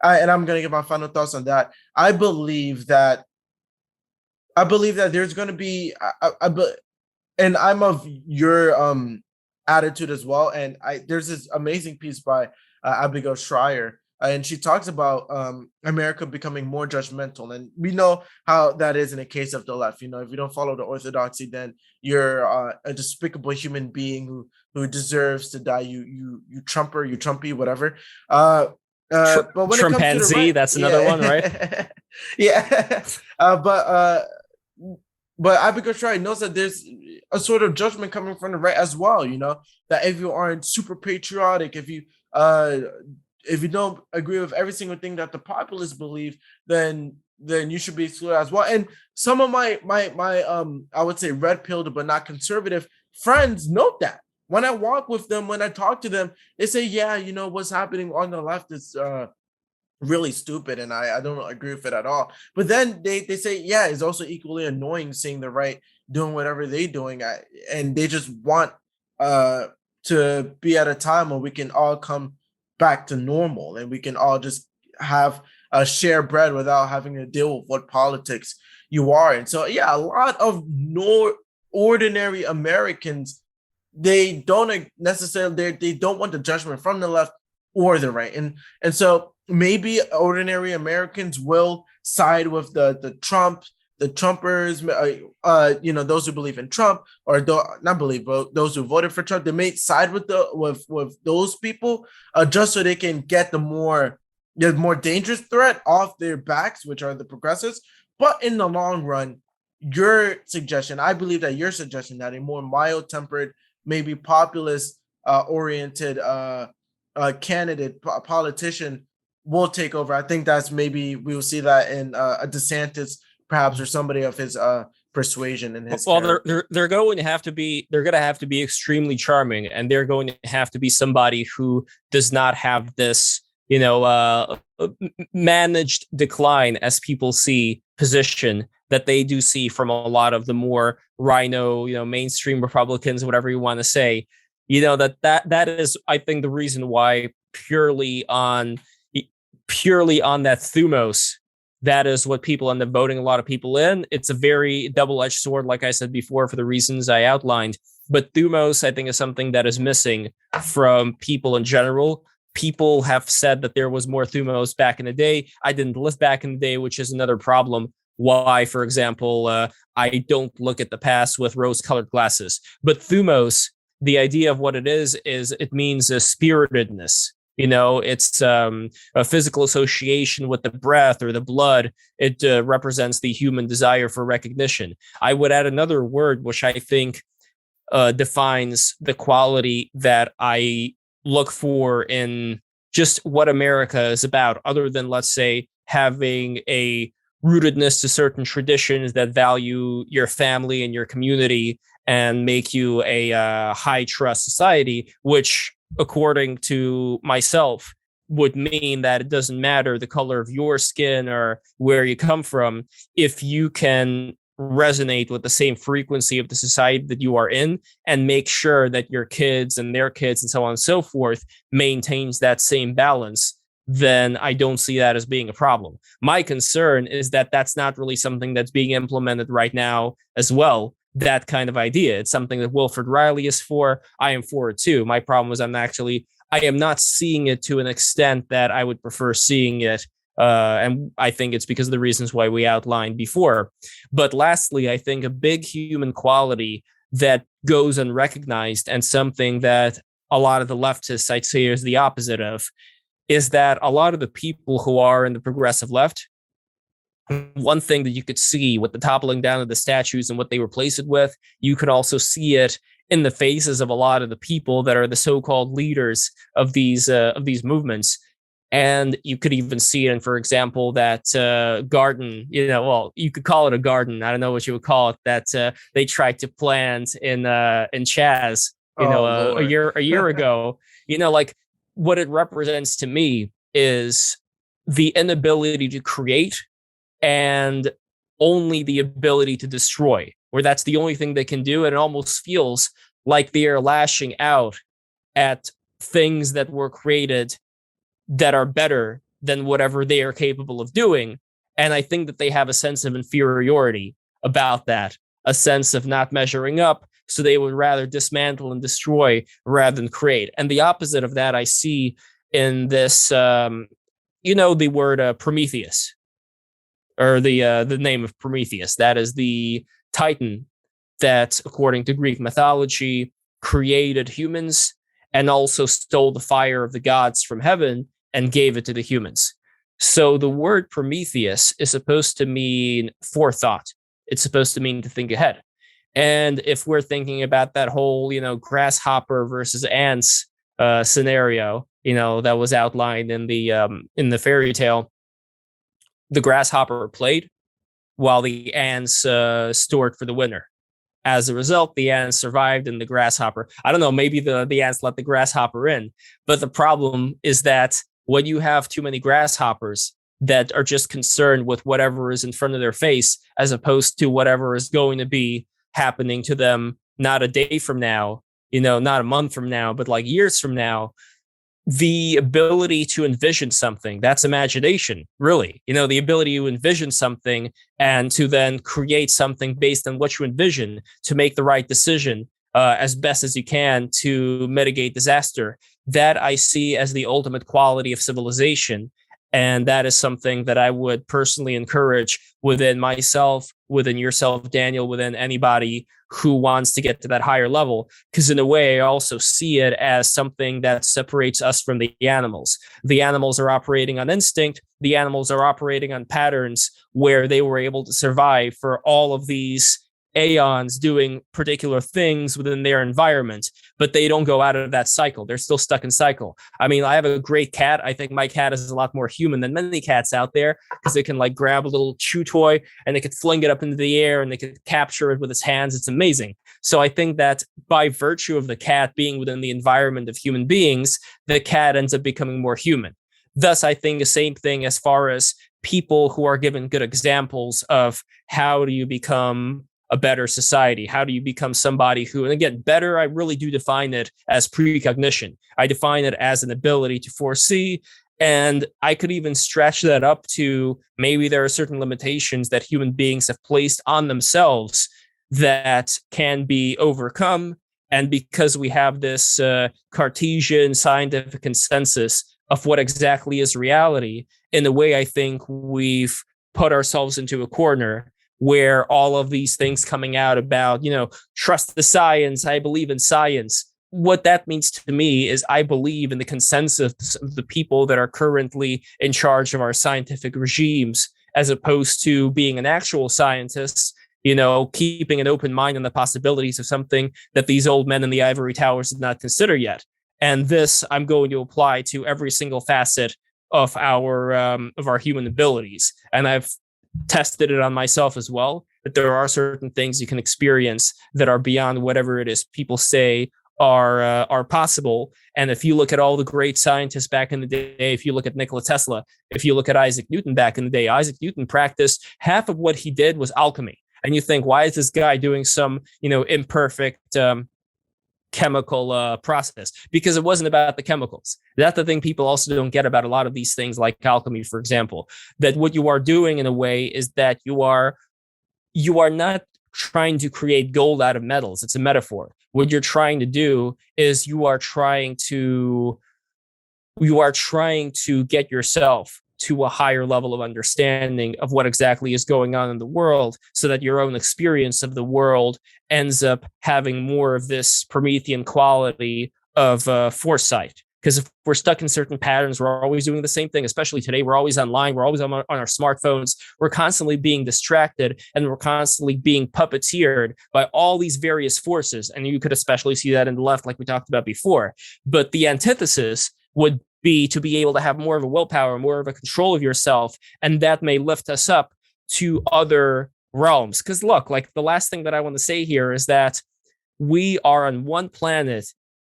and I'm going to give my final thoughts on that, I believe that there's going to be, and I'm of your attitude as well. And there's this amazing piece by Abigail Schreier, and she talks about America becoming more judgmental. And we know how that is in the case of the left. If you don't follow the orthodoxy, then you're a despicable human being who deserves to die. You Trumper, you Trumpy, whatever. But when it comes to the right, that's another one, right? Yeah. But Abigail Schreier knows that there's a sort of judgment coming from the right as well. That if you aren't super patriotic, if you don't agree with every single thing that the populists believe, then you should be excluded as well. And some of my I would say red pilled but not conservative friends note that. When I walk with them, when I talk to them, they say, yeah, what's happening on the left is really stupid, and I don't agree with it at all. But then they say, yeah, it's also equally annoying seeing the right doing whatever they're doing, and they just want to be at a time where we can all come back to normal, and we can all just have share bread without having to deal with what politics you are. And so, yeah, a lot of ordinary Americans, they don't necessarily, they don't want the judgment from the left or the right. And so maybe ordinary Americans will side with the Trumpers, those who believe in Trump, or not believe, but those who voted for Trump. They may side with those people just so they can get the more dangerous threat off their backs, which are the progressives. But in the long run, your suggestion, I believe that your suggestion that a more mild-tempered, maybe populist oriented candidate, politician will take over. I think that's maybe we will see that in a DeSantis, perhaps, or somebody of his persuasion in his. Well, they're going to have to be extremely charming, and they're going to have to be somebody who does not have this, managed decline, as people see, position that they do see from a lot of the more rhino, mainstream Republicans, whatever you want to say. That is, I think, the reason why purely on that thumos, that is what people end up voting a lot of people in. It's a very double-edged sword, like I said before, for the reasons I outlined. But thumos, I think, is something that is missing from people in general. People have said that there was more thumos back in the day. I didn't live back in the day, which is another problem. Why, for example, I don't look at the past with rose-colored glasses. But thumos, the idea of what it is it means a spiritedness. It's a physical association with the breath or the blood. It represents the human desire for recognition. I would add another word, which I think defines the quality that I look for in just what America is about, other than, let's say, having a rootedness to certain traditions that value your family and your community and make you a high trust society, which, according to myself, would mean that it doesn't matter the color of your skin or where you come from. If you can resonate with the same frequency of the society that you are in and make sure that your kids and their kids and so on and so forth maintains that same balance, then I don't see that as being a problem. My concern is that that's not really something that's being implemented right now as well. That kind of idea. It's something that Wilfred Riley is for. I am for it too. My problem is I am not seeing it to an extent that I would prefer seeing it. And I think it's because of the reasons why we outlined before. But lastly, I think a big human quality that goes unrecognized, and something that a lot of the leftists, I'd say, is the opposite of, is that a lot of the people who are in the progressive left, one thing that you could see with the toppling down of the statues and what they replace it with, you could also see it in the faces of a lot of the people that are the so-called leaders of these movements. And you could even see it in, for example, that garden, you could call it a garden. I don't know what you would call it, that they tried to plant in Chaz, a year ago. Like, what it represents to me is the inability to create and only the ability to destroy, where that's the only thing they can do. And it almost feels like they are lashing out at things that were created that are better than whatever they are capable of doing. And I think that they have a sense of inferiority about that, a sense of not measuring up. So they would rather dismantle and destroy rather than create. And the opposite of that I see in this, the word Prometheus, or the name of Prometheus. That is the Titan that, according to Greek mythology, created humans and also stole the fire of the gods from heaven and gave it to the humans. So the word Prometheus is supposed to mean forethought. It's supposed to mean to think ahead. And if we're thinking about that whole, grasshopper versus ants scenario, that was outlined in the fairy tale, the grasshopper played while the ants stored for the winter. As a result, the ants survived, and the grasshopper, I don't know, maybe the ants let the grasshopper in. But the problem is that when you have too many grasshoppers that are just concerned with whatever is in front of their face, as opposed to whatever is going to be happening to them, not a day from now, not a month from now, but like years from now, the ability to envision something, that's imagination, really. The ability to envision something and to then create something based on what you envision to make the right decision as best as you can to mitigate disaster. That I see as the ultimate quality of civilization. And that is something that I would personally encourage within myself, within yourself, Daniel, within anybody who wants to get to that higher level. Because in a way, I also see it as something that separates us from the animals. The animals are operating on instinct. The animals are operating on patterns where they were able to survive for all of these aeons doing particular things within their environment, but they don't go out of that cycle. They're still stuck in cycle. I mean, I have a great cat. I think my cat is a lot more human than many cats out there because it can like grab a little chew toy and it could fling it up into the air and they could capture it with its hands. It's amazing. So I think that by virtue of the cat being within the environment of human beings, the cat ends up becoming more human. Thus, I think the same thing as far as people who are given good examples of how do you become a better society? How do you become somebody who, and again, better, I really do define it as precognition. I define it as an ability to foresee. And I could even stretch that up to maybe there are certain limitations that human beings have placed on themselves that can be overcome. And because we have this Cartesian scientific consensus of what exactly is reality, in a way, I think we've put ourselves into a corner where all of these things coming out about, trust the science, I believe in science. What that means to me is I believe in the consensus of the people that are currently in charge of our scientific regimes, as opposed to being an actual scientist, keeping an open mind on the possibilities of something that these old men in the ivory towers did not consider yet. And this I'm going to apply to every single facet of our human abilities. And I've tested it on myself as well, that there are certain things you can experience that are beyond whatever it is people say are possible. And if you look at all the great scientists back in the day, if you look at Nikola Tesla, if you look at Isaac Newton back in the day, Isaac Newton practiced half of what he did was alchemy. And you think, why is this guy doing some, imperfect chemical process? Because it wasn't about the chemicals. That's the thing people also don't get about a lot of these things like alchemy, for example, that what you are doing in a way is that you are not trying to create gold out of metals. It's a metaphor. What you're trying to do is you are trying to get yourself to a higher level of understanding of what exactly is going on in the world, so that your own experience of the world ends up having more of this Promethean quality of foresight. Because if we're stuck in certain patterns, we're always doing the same thing, especially today. We're always online. We're always on our smartphones. We're constantly being distracted and we're constantly being puppeteered by all these various forces. And you could especially see that in the left, like we talked about before. But the antithesis would be to be able to have more of a willpower, more of a control of yourself. And that may lift us up to other realms. Because look, like the last thing that I want to say here is that we are on one planet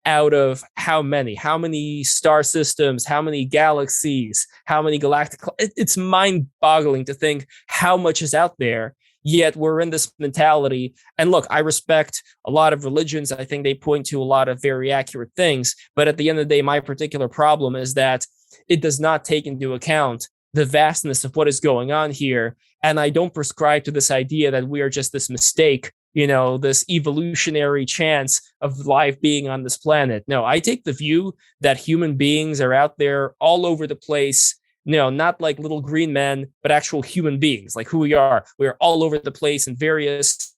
out of how many star systems, how many galaxies, how many galactic. It's mind-boggling to think how much is out there. Yet we're in this mentality. And look, I respect a lot of religions. I think they point to a lot of very accurate things. But at the end of the day, my particular problem is that it does not take into account the vastness of what is going on here. And I don't prescribe to this idea that we are just this mistake, this evolutionary chance of life being on this planet. No, I take the view that human beings are out there all over the place. Not like little green men, but actual human beings, like who we are. We are all over the place in various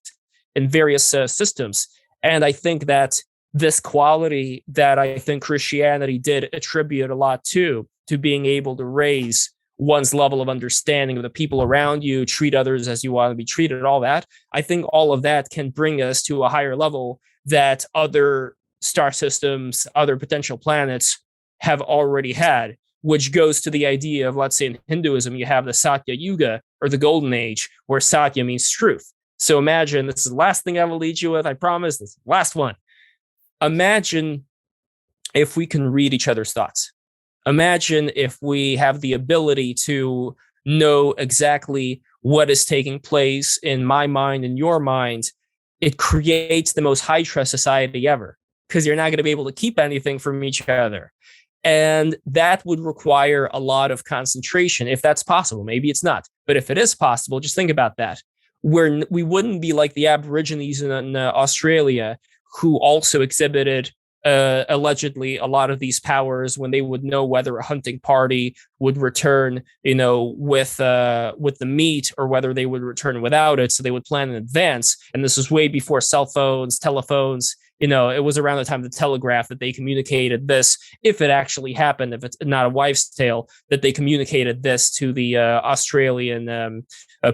systems. And I think that this quality that I think Christianity did attribute a lot to being able to raise one's level of understanding of the people around you, treat others as you want to be treated, all that. I think all of that can bring us to a higher level that other star systems, other potential planets have already had, which goes to the idea of, let's say in Hinduism, you have the Satya Yuga, or the Golden Age, where Satya means truth. So imagine, this is the last thing I will lead you with, I promise, this is the last one. Imagine if we can read each other's thoughts. Imagine if we have the ability to know exactly what is taking place in my mind and your mind. It creates the most high trust society ever, because you're not going to be able to keep anything from each other. And that would require a lot of concentration, if that's possible. Maybe it's not. But if it is possible, just think about that. We wouldn't be like the Aborigines in Australia, who also exhibited allegedly a lot of these powers when they would know whether a hunting party would return, with the meat, or whether they would return without it. So they would plan in advance. And this was way before cell phones, telephones. It was around the time of the telegraph that they communicated this, if it actually happened, if it's not a wives' tale, that they communicated this to the Australian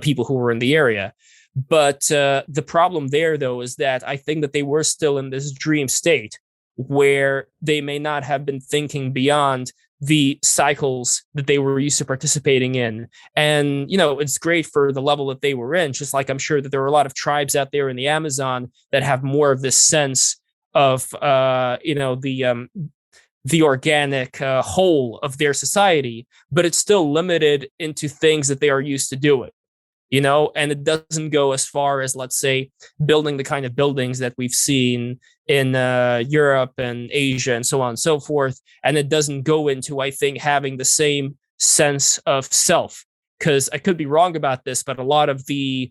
people who were in the area. But the problem there, though, is that I think that they were still in this dream state where they may not have been thinking beyond the cycles that they were used to participating in. And, it's great for the level that they were in, just like I'm sure that there are a lot of tribes out there in the Amazon that have more of this sense of, the organic whole of their society, but it's still limited into things that they are used to doing. And it doesn't go as far as, let's say, building the kind of buildings that we've seen in Europe and Asia and so on and so forth. And it doesn't go into, I think, having the same sense of self, because I could be wrong about this, but a lot of the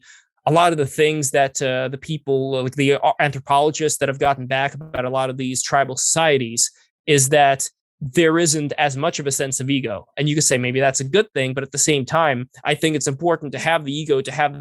things that the people, like the anthropologists that have gotten back about a lot of these tribal societies, is that there isn't as much of a sense of ego. And you could say maybe that's a good thing, but at the same time, I think it's important to have the ego, to have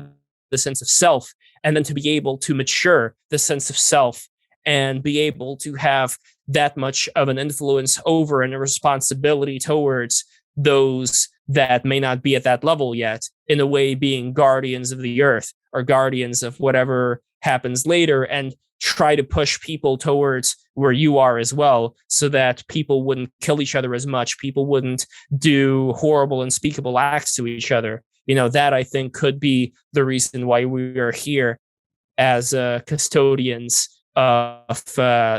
the sense of self, and then to be able to mature the sense of self and be able to have that much of an influence over and a responsibility towards those that may not be at that level yet, in a way being guardians of the earth or guardians of whatever happens later, and try to push people towards where you are as well, so that people wouldn't kill each other as much. People wouldn't do horrible, unspeakable acts to each other. That I think could be the reason why we are here as custodians of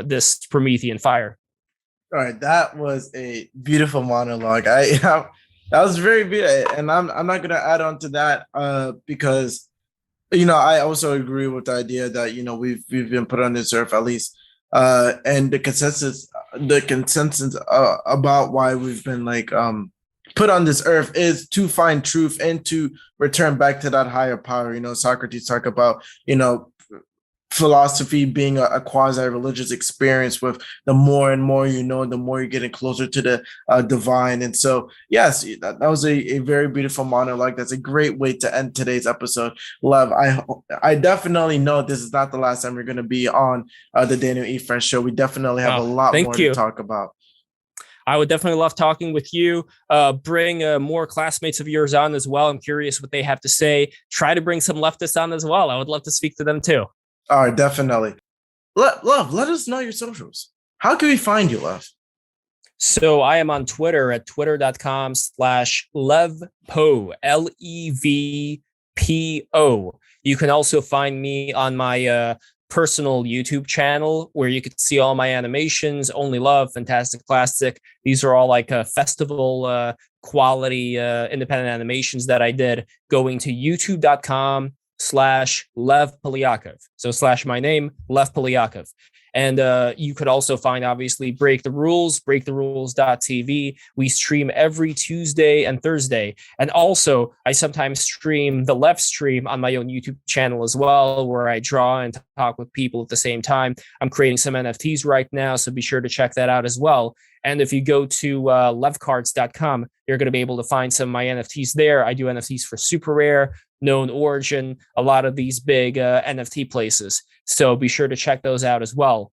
this Promethean fire. All right, that was a beautiful monologue. That was very beautiful, and I'm not gonna add on to that because I also agree with the idea that we've been put on this earth, at least, and the consensus about why we've been put on this earth is to find truth and to return back to that higher power. Socrates talked about philosophy being a quasi-religious experience, with the more and more the more you're getting closer to the divine. And so, yes, that was a very beautiful monologue. That's a great way to end today's episode. Lev, I definitely know this is not the last time you're going to be on the Daniel Idfresne Show. We definitely have a lot more to talk about. I would definitely love talking with you. Bring more classmates of yours on as well. I'm curious what they have to say. Try to bring some leftists on as well. I would love to speak to them too. All right, definitely. Lev, let us know your socials. How can we find you, Lev? So I am on Twitter at twitter.com/LevPo, LEVPO. You can also find me on my personal YouTube channel, where you can see all my animations, Only Love, Fantastic Plastic. These are all like festival quality independent animations that I did. Going to youtube.com/Lev Polyakov. So / my name, Lev Polyakov. And you could also find, obviously, Break the Rules, breaktherules.tv. We stream every Tuesday and Thursday. And also, I sometimes stream the Lev stream on my own YouTube channel as well, where I draw and talk with people at the same time. I'm creating some NFTs right now, so be sure to check that out as well. And if you go to levcards.com, you're going to be able to find some of my NFTs there. I do NFTs for Super Rare, Known Origin, a lot of these big NFT places. So be sure to check those out as well.